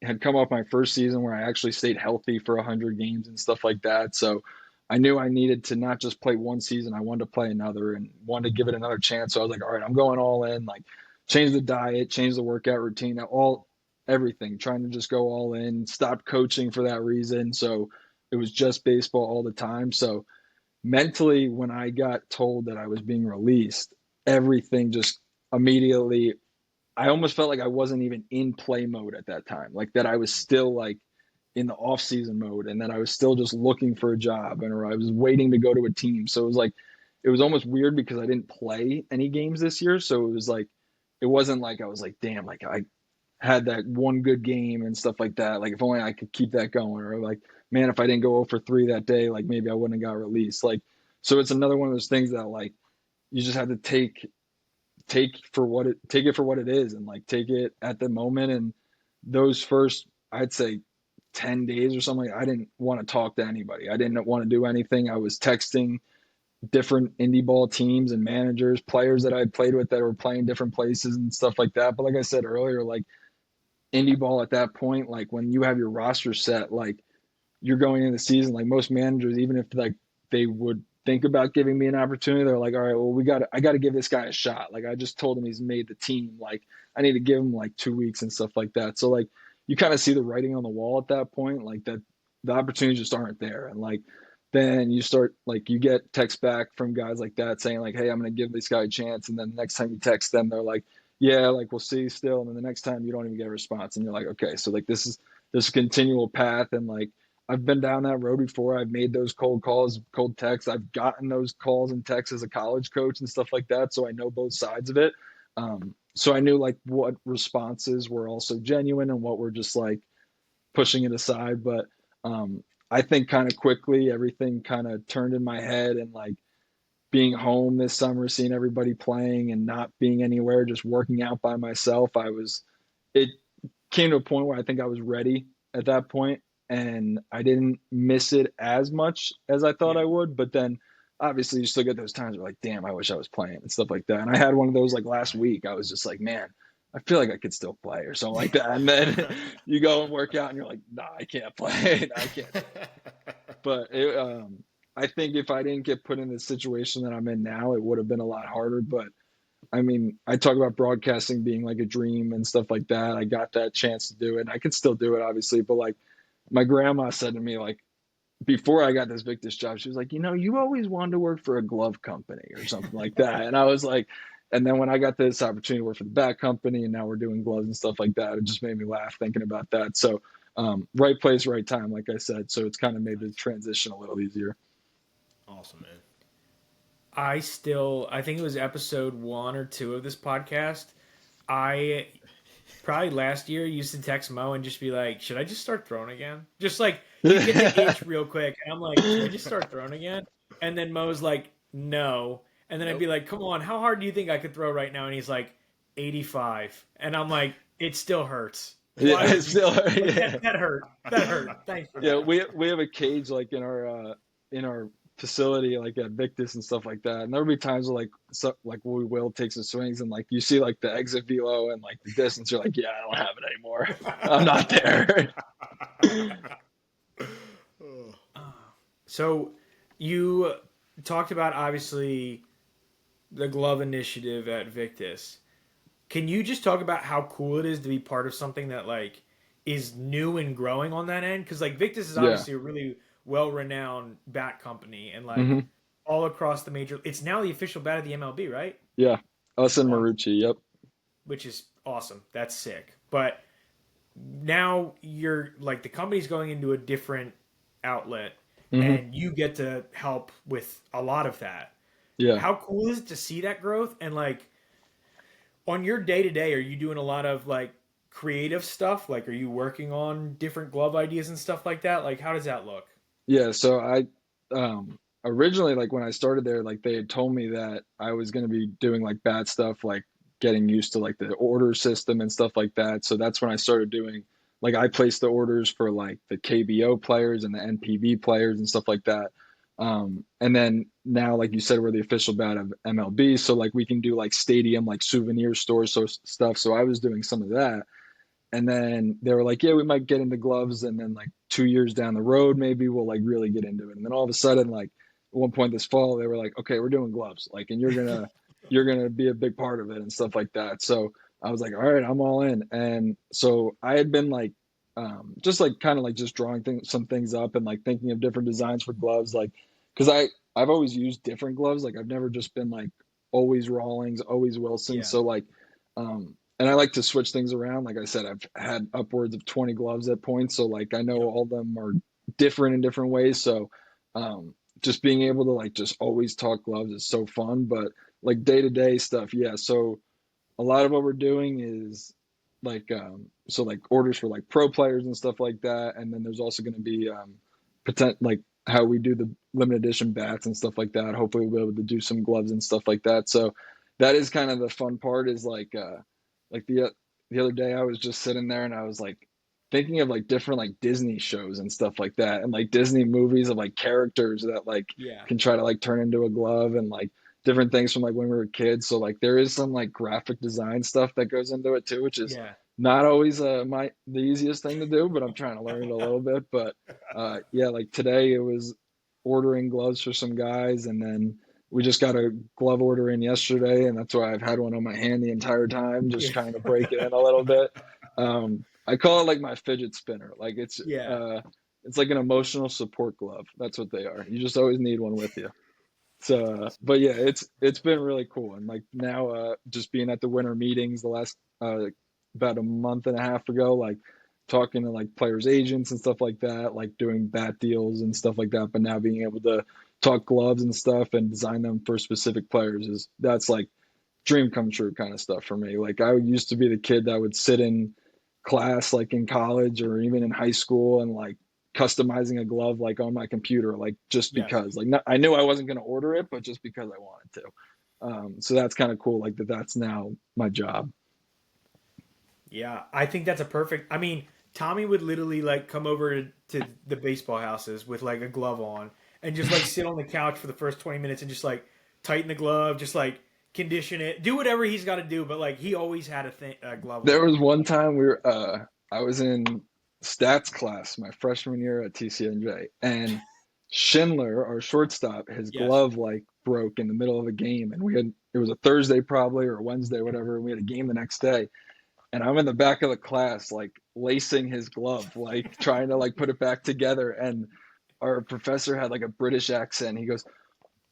S2: had come off my first season where I actually stayed healthy for 100 games and stuff like that. So I knew I needed to not just play one season, I wanted to play another and wanted to give it another chance. So I was like, all right, I'm going all in, like, change the diet, change the workout routine, everything, trying to just go all in, stop coaching for that reason. So it was just baseball all the time. So mentally, when I got told that I was being released, everything just immediately, I almost felt like I wasn't even in play mode at that time. Like, that I was still like in the off season mode, and that I was still just looking for a job, and or I was waiting to go to a team. So it was like, it was almost weird because I didn't play any games this year. So it was like, it wasn't like I was like, damn, like I had that one good game and stuff like that. Like, if only I could keep that going, or like, man, if I didn't go 0 for 3 that day, like maybe I wouldn't have got released. Like, so it's another one of those things that like you just have to take it for what it is, and like take it at the moment. And those first, I'd say 10 days or something, I didn't want to talk to anybody. I didn't want to do anything. I was texting different indie ball teams and managers, players that I played with that were playing different places and stuff like that. But like I said earlier, like indie ball at that point, like when you have your roster set, like you're going into the season, like most managers, even if like they would think about giving me an opportunity, they're like, all right, well, I got to give this guy a shot. Like I just told him he's made the team. Like I need to give him like 2 weeks and stuff like that. So like you kind of see the writing on the wall at that point, like that the opportunities just aren't there. And like, then you start like you get texts back from guys like that saying like, hey, I'm going to give this guy a chance. And then the next time you text them, they're like, yeah, like we'll see still. And then the next time you don't even get a response and you're like, okay, so like this is a continual path. And like, I've been down that road before. I've made those cold calls, cold texts. I've gotten those calls and texts as a college coach and stuff like that. So I know both sides of it. So I knew like what responses were also genuine and what were just like pushing it aside. But I think kind of quickly everything kind of turned in my head, and like being home this summer, seeing everybody playing and not being anywhere, just working out by myself, it came to a point where I think I was ready at that point, and I didn't miss it as much as I thought I would. But then obviously you still get those times where like, damn, I wish I was playing and stuff like that. And I had one of those like last week. I was just like, man, I feel like I could still play or something like that. And then you go and work out and you're like, nah, I can't play. I can't. But I think if I didn't get put in the situation that I'm in now, it would have been a lot harder. But I mean, I talk about broadcasting being like a dream and stuff like that. I got that chance to do it. And I can still do it, obviously. But like my grandma said to me, like, before I got this Victus job, she was like, you always wanted to work for a glove company or something like that. And I was like, and then when I got this opportunity to work for the bat company and now we're doing gloves and stuff like that, it just made me laugh thinking about that. So right place, right time, like I said. So it's kind of made the transition a little easier.
S3: Awesome, man.
S1: I think it was episode 1 or 2 of this podcast. I probably last year used to text Mo and just be like, should I just start throwing again? Just like, you get the itch real quick. And I'm like, should I just start throwing again? And then Mo's like, no. And then I'd be like, come on, how hard do you think I could throw right now? And he's like, 85. And I'm like, it still hurts.
S2: Yeah, it still hurt.
S1: Like,
S2: Yeah.
S1: that hurt. That hurt. Thanks for
S2: Yeah,
S1: that.
S2: we have a cage like in our facility, like at Victus and stuff like that. And there'll be times where like we will take some swings and like you see like the exit velo and like the distance, you're like, yeah, I don't have it anymore. I'm not there.
S1: So you talked about obviously the glove initiative at Victus. Can you just talk about how cool it is to be part of something that like is new and growing on that end? Because like Victus is obviously a really well-renowned bat company and like all across the major. It's now the official bat of the MLB, right?
S2: Yeah, us and Marucci. Yep.
S1: Which is awesome. That's sick. But now you're like the company's going into a different outlet, and you get to help with a lot of that.
S2: Yeah.
S1: How cool is it to see that growth? And like on your day to day, are you doing a lot of like creative stuff? Like, are you working on different glove ideas and stuff like that? Like, how does that look?
S2: Yeah. So I originally, like when I started there, like they had told me that I was going to be doing like bad stuff, like getting used to like the order system and stuff like that. So that's when I started doing, like I placed the orders for like the KBO players and the NPB players and stuff like that. And then now, like you said, we're the official bat of MLB. So like we can do like stadium, like souvenir stores, so stuff. So I was doing some of that. And then they were like, yeah, we might get into gloves. And then like 2 years down the road, maybe we'll like really get into it. And then all of a sudden, like at one point this fall, they were like, okay, we're doing gloves. Like, and you're going to be a big part of it and stuff like that. So I was like, all right, I'm all in. And so I had been like, just like kind of like just drawing some things up and like thinking of different designs for gloves. Like, cause I've always used different gloves. Like I've never just been like always Rawlings, always Wilson.
S1: Yeah.
S2: So like, and I like to switch things around. Like I said, I've had upwards of 20 gloves at points. So like, I know all of them are different in different ways. So, just being able to like, just always talk gloves is so fun, but like day to day stuff. Yeah. So a lot of what we're doing is like, so like orders for like pro players and stuff like that. And then there's also going to be, like how we do the limited edition bats and stuff like that. Hopefully we'll be able to do some gloves and stuff like that. So that is kind of the fun part is like the the other day I was just sitting there and I was like thinking of like different like Disney shows and stuff like that, and like Disney movies of like characters that like
S1: Yeah.
S2: can try to like turn into a glove, and like different things from like when we were kids. So like there is some like graphic design stuff that goes into it too, which is
S1: Yeah.
S2: not always the easiest thing to do, but I'm trying to learn it a little bit. But yeah, like today it was ordering gloves for some guys, and then we just got a glove order in yesterday, and that's why I've had one on my hand the entire time, just
S1: Yeah.
S2: trying to break it in a little bit. I call it like my fidget spinner. Like
S1: Yeah.
S2: it's like an emotional support glove. That's what they are. You just always need one with you. So, but yeah, it's been really cool. And like now, just being at the winter meetings the last about a month and a half ago, like talking to like players' agents and stuff like that, like doing bat deals and stuff like that. But now being able to talk gloves and stuff and design them for specific players that's like dream come true kind of stuff for me. Like I used to be the kid that would sit in class like in college or even in high school and like customizing a glove like on my computer, like just
S1: Yes.
S2: because like not, I knew I wasn't going to order it, but just because I wanted to. So that's kind of cool. Like that's now my job.
S1: Yeah, I think that's a perfect. I mean, Tommy would literally like come over to the baseball houses with like a glove on and just like sit on the couch for the first 20 minutes and just like tighten the glove, just like condition it, do whatever he's got to do. But like he always had a glove
S2: There
S1: on.
S2: was one time I was in stats class my freshman year at TCNJ, and Schindler, our shortstop, his
S1: Yes.
S2: glove like broke in the middle of a game, and it was a Thursday probably or a Wednesday, whatever, and we had a game the next day. And I'm in the back of the class, like lacing his glove, like trying to like put it back together. And our professor had like a British accent. He goes,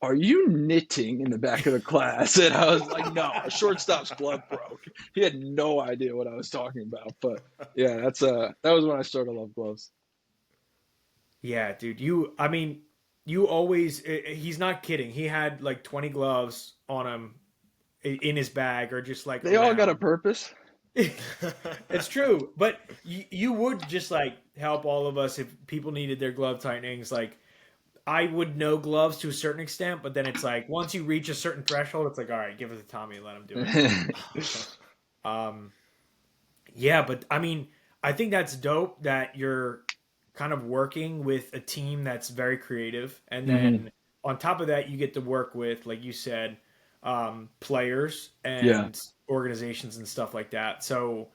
S2: "Are you knitting in the back of the class?" And I was like, "No, a shortstop's glove broke." He had no idea what I was talking about. But yeah, that was when I started to love gloves.
S1: Yeah, dude. I mean, you always. He's not kidding. He had like 20 gloves on him in his bag or just like
S2: They all got a
S1: around.
S2: purpose.
S1: It's true, but you would just like help all of us if people needed their glove tightenings. Like I would know gloves to a certain extent, but then it's like once you reach a certain threshold, it's like all right, give it to Tommy and let him do it. Um, yeah, but I mean, I think that's dope that you're kind of working with a team that's very creative, and
S2: Hmm.
S1: then on top of that, you get to work with, like you said, players
S2: Yeah.
S1: and organizations and stuff like that. So,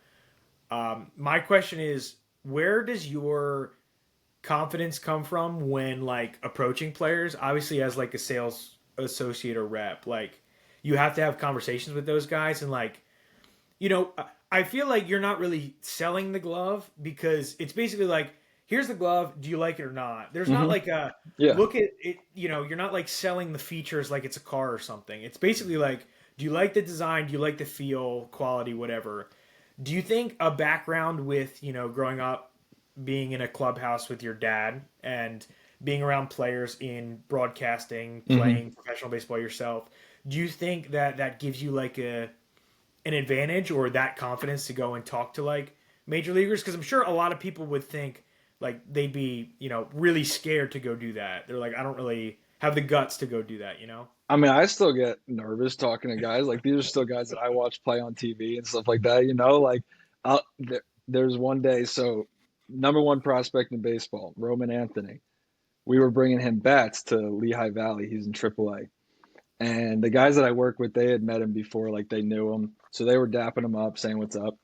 S1: my question is, where does your confidence come from when like approaching players? Obviously, as like a sales associate or rep, like you have to have conversations with those guys and like I feel like you're not really selling the glove because it's basically like, here's the glove. Do you like it or not? There's not
S2: Hmm.
S1: like a
S2: Yeah.
S1: look at it. You're not like selling the features like it's a car or something. It's basically like, do you like the design? Do you like the feel, quality, whatever? Do you think a background with, growing up, being in a clubhouse with your dad and being around players in broadcasting,
S2: Hmm.
S1: playing professional baseball yourself, do you think that that gives you like an advantage or that confidence to go and talk to like major leaguers? Because I'm sure a lot of people would think like they'd be really scared to go do that. They're like, I don't really have the guts to go do that.
S2: I mean, I still get nervous talking to guys. Like these are still guys that I watch play on TV and stuff like that. Like there's one day. So number one prospect in baseball, Roman Anthony. We were bringing him bats to Lehigh Valley. He's in AAA, and the guys that I work with, they had met him before. Like they knew him, so they were dapping him up, saying what's up.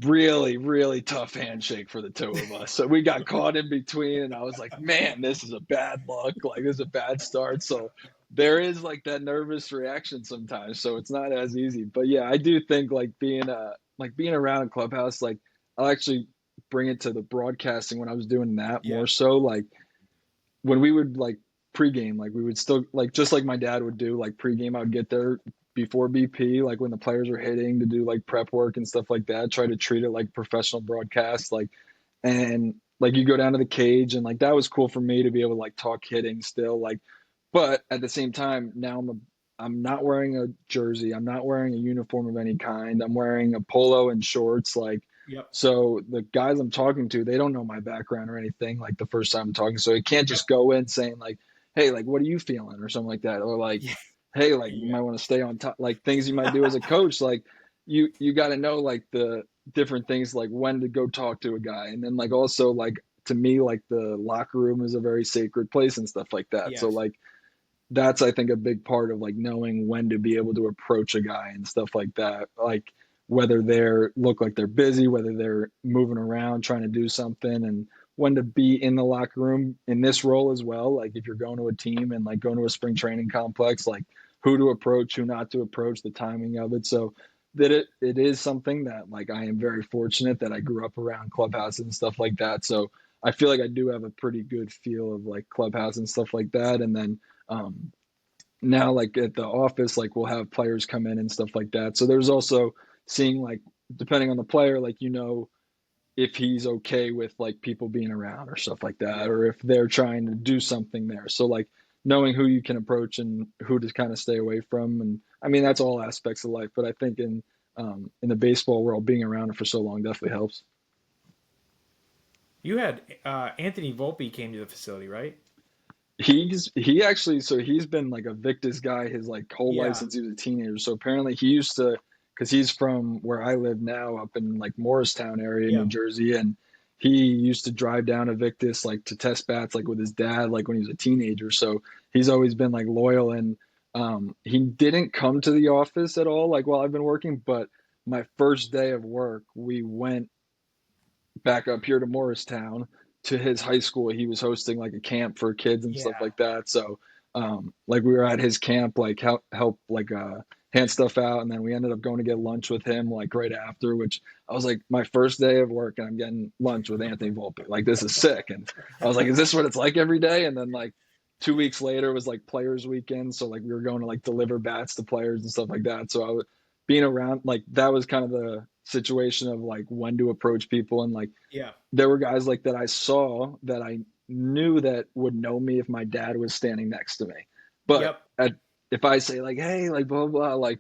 S2: Really, really tough handshake for the two of us. So we got caught in between, and I was like, man, this is a bad luck. Like, this is a bad start. So there is like that nervous reaction sometimes. So it's not as easy. But yeah, I do think like being around a clubhouse, like I'll actually bring it to the broadcasting when I was doing that
S1: Yeah.
S2: more so. Like when we would like pregame, like we would still like just like my dad would do, like pregame, I would get there before BP, like when the players were hitting to do like prep work and stuff like that, try to treat it like professional broadcast, like and like you go down to the cage and like that was cool for me to be able to like talk hitting still, like but at the same time now I'm not wearing a jersey, I'm not wearing a uniform of any kind, I'm wearing a polo and shorts, like
S1: Yep.
S2: so the guys I'm talking to, they don't know my background or anything like the first time I'm talking. So it can't
S1: Yep.
S2: just go in saying like, hey, like what are you feeling or something like that. Or like,
S1: Yeah.
S2: hey, like you
S1: Yeah.
S2: might want to stay on top, like things you might do as a coach. Like you got to know like the different things, like when to go talk to a guy, and then like also like to me like the locker room is a very sacred place and stuff like that. So
S1: Yes.
S2: like that's I think a big part of like knowing when to be able to approach a guy and stuff like that. Like whether they're look like they're busy, whether they're moving around trying to do something, and when to be in the locker room in this role as well. Like if you're going to a team and like going to a spring training complex, like who to approach, who not to approach, the timing of it. So that it is something that like I am very fortunate that I grew up around clubhouses and stuff like that. So I feel like I do have a pretty good feel of like clubhouse and stuff like that. And then um, now like at the office, like we'll have players come in and stuff like that. So there's also seeing like depending on the player, like if he's okay with like people being around or stuff like that,
S1: Yeah.
S2: or if they're trying to do something there. So like knowing who you can approach and who to kind of stay away from, and I mean that's all aspects of life. But I think in the baseball world, being around it for so long definitely helps.
S1: You had Anthony Volpe came to the facility, right?
S2: He actually so he's been like a Victus guy his like whole life
S1: Yeah.
S2: since he was a teenager. So apparently he used to because he's from where I live now up in like Morristown area in New
S1: Yeah.
S2: Jersey, and he used to drive down to Victus like to test bats like with his dad like when he was a teenager. So he's always been like loyal, and he didn't come to the office at all like while I've been working, but my first day of work we went back up here to Morristown to his high school. He was hosting like a camp for kids and stuff
S1: Yeah.
S2: like that. So like we were at his camp, like help like hand stuff out, and then we ended up going to get lunch with him like right after. Which I was like, my first day of work, and I'm getting lunch with Anthony Volpe. Like this is sick. And I was like, is this what it's like every day? And then like 2 weeks later was like players weekend, so like we were going to like deliver bats to players and stuff like that. So I was being around like that was kind of the situation of like when to approach people, and like
S1: Yeah.
S2: there were guys like that I saw that I knew that would know me if my dad was standing next to me. But
S1: Yep.
S2: if I say like, hey, like blah, blah, blah, like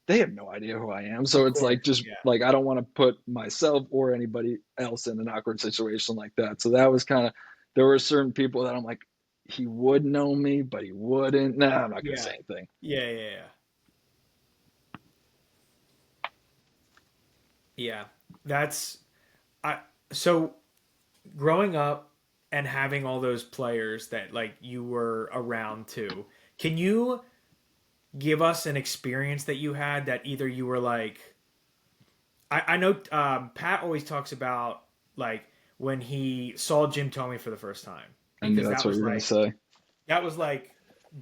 S2: they have no idea who I am. So
S1: Of
S2: it's
S1: course.
S2: like, just
S1: Yeah.
S2: like, I don't want to put myself or anybody else in an awkward situation like that. So that was kind of, there were certain people that I'm like, he would know me, but he wouldn't. Nah, I'm not going to
S1: Yeah.
S2: say anything.
S1: Yeah. Yeah. Yeah. Yeah. That's I so growing up and having all those players that like you were around too. Can you give us an experience that you had that either you were like I know Pat always talks about like when he saw Jim Tomey for the first time
S2: I knew
S1: because
S2: that's what you're going to say.
S1: that was like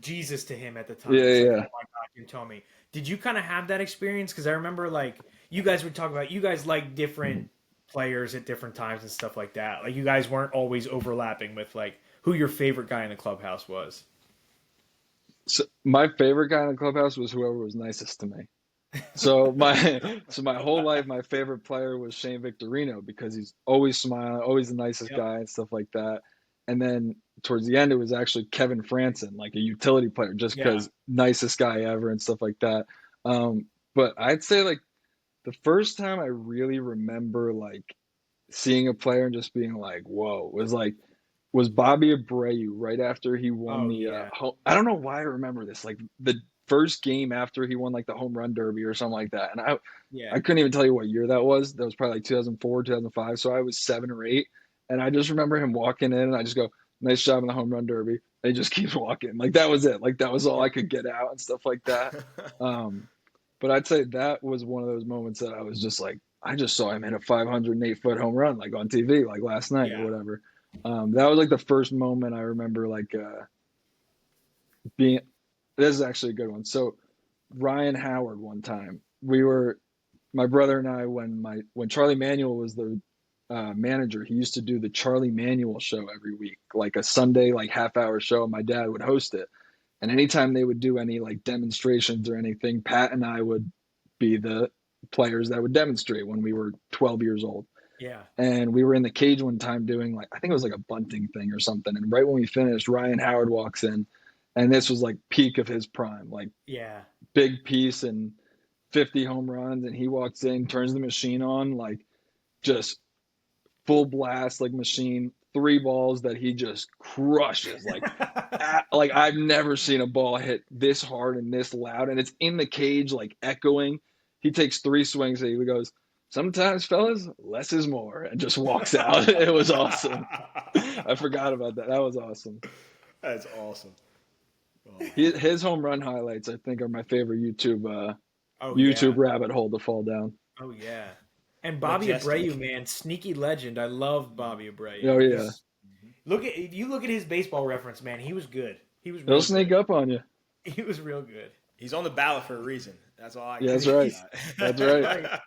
S1: Jesus to him at the
S2: Yeah,
S1: time. It's like, oh
S2: yeah,
S1: my God, Jim Tomey. Did you kind of have that experience? Because I remember like you guys would talk about you guys like different players at different times and stuff like that. Like you guys weren't always overlapping with like who your favorite guy in the clubhouse was.
S2: so my favorite guy in the clubhouse was whoever was nicest to me. So my whole life, my favorite player was Shane Victorino because he's always smiling, always the nicest
S1: Yep.
S2: guy and stuff like that. And then towards the end, it was actually Kevin Franson, like a utility player, just
S1: Yeah.
S2: because nicest guy ever and stuff like that. But I'd say like the first time I really remember like seeing a player and just being like, whoa, was Bobby Abreu right after he won
S1: Oh
S2: the
S1: yeah.
S2: I don't know why I remember this, like the first game after he won like the home run derby or something like that. And
S1: Yeah.
S2: I couldn't even tell you what year that was. That was probably like 2004, 2005. So I was 7 or 8, and I just remember him walking in, and I just go, "Nice job in the home run derby." And he just keeps walking. Like that was it. Like that was all I could get out and stuff like that. Um, but I'd say that was one of those moments that I was just like, I just saw him hit a 508-foot home run like on TV like last night or
S1: Yeah.
S2: whatever. That was like the first moment I remember like being. This is actually a good one. So Ryan Howard one time we were my brother and I when Charlie Manuel was the manager, he used to do the Charlie Manuel show every week, like a Sunday like half-hour show, and my dad would host it. And anytime they would do any like demonstrations or anything, Pat and I would be the players that would demonstrate when we were 12 years old.
S1: Yeah.
S2: And we were in the cage one time doing like I think it was like a bunting thing or something. And right when we finished, Ryan Howard walks in, and this was like peak of his prime, like
S1: Yeah.
S2: big piece and 50 home runs. And he walks in, turns the machine on, like just full blast, like machine, 3 balls that he just crushes, like I've never seen a ball hit this hard and this loud, and it's in the cage, like echoing. he takes 3 swings and he goes, "Sometimes, fellas, less is more," and just walks out. It was awesome. I forgot about that. That was awesome.
S3: That's awesome. Oh.
S2: His home run highlights, I think, are my favorite YouTube rabbit hole to fall down.
S1: Oh yeah. And Bobby Abreu, man, sneaky legend. I love Bobby Abreu.
S2: Oh yeah.
S1: Look at his baseball reference, man. He was good.
S2: He'll sneak up on you.
S1: He was real good.
S3: He's on the ballot for a reason. That's all I can
S2: That's right. That's right.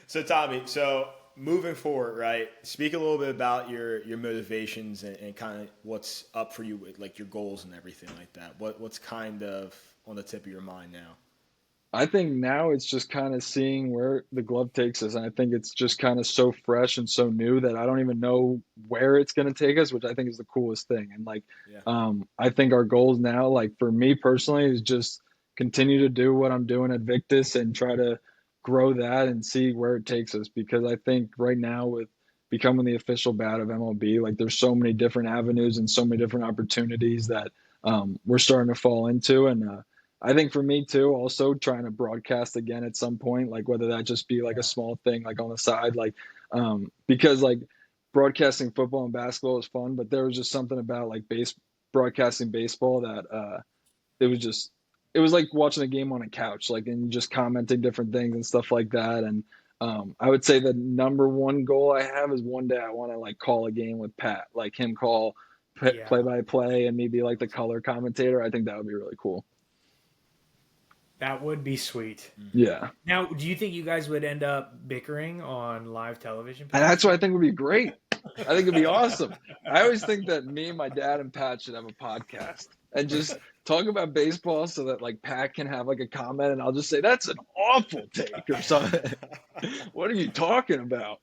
S3: So Tommy, moving forward, right? Speak a little bit about your motivations and kind of what's up for you with like your goals and everything like that. What's kind of on the tip of your mind now?
S2: I think now it's just kind of seeing where the glove takes us. And I think it's just kind of so fresh and so new that I don't even know where it's going to take us, which I think is the coolest thing. And like, I think our goals now, like for me personally, is just continue to do what I'm doing at Victus and try to grow that and see where it takes us. Because I think right now with becoming the official bat of MLB, like there's so many different avenues and so many different opportunities that we're starting to fall into. And I think for me too, also trying to broadcast again at some point, like whether that just be like a small thing, like on the side, like, because like broadcasting football and basketball is fun, but there was just something about like broadcasting baseball that, it was like watching a game on a couch, like, and just commenting different things and stuff like that. And, I would say the number one goal I have is one day I want to like call a game with Pat, like him call play by play and me be like the color commentator. I think that would be really cool.
S1: That would be sweet.
S2: Yeah.
S1: Now, do you think you guys would end up bickering on live television?
S2: And that's what I think would be great. I think it'd be awesome. I always think that me, my dad, and Pat should have a podcast and just talk about baseball so that like Pat can have like a comment and I'll just say, "That's an awful take," or something. What are you talking about?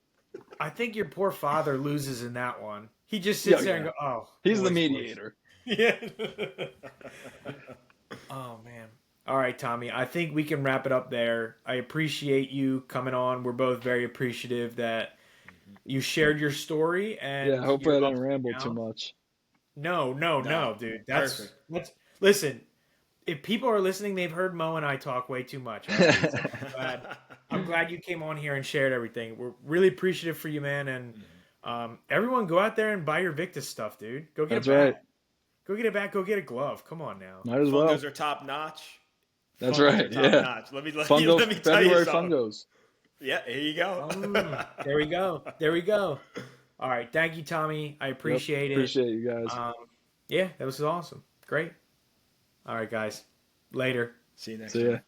S1: I think your poor father loses in that one. He just sits there and goes, "Oh."
S2: He's the mediator.
S1: Yeah. Oh, man. All right, Tommy, I think we can wrap it up there. I appreciate you coming on. We're both very appreciative that you shared your story. And
S2: yeah, hopefully I didn't ramble too much.
S1: No, dude. That's perfect. Listen, if people are listening, they've heard Mo and I talk way too much. I'm glad you came on here and shared everything. We're really appreciative for you, man. And everyone go out there and buy your Victus stuff, dude. Go get a bat. Right. Go get a bat. Go get a glove. Come on now.
S2: Might as well.
S3: Fungos are top notch.
S2: That's right. Yeah.
S3: Notch. Let me tell you
S2: February
S3: something.
S2: Fungos.
S3: Yeah, here you go.
S1: There we go. There we go. All right. Thank you, Tommy. I appreciate it.
S2: Appreciate you guys.
S1: Yeah, that was awesome. Great. All right, guys. Later.
S3: See you next
S2: time.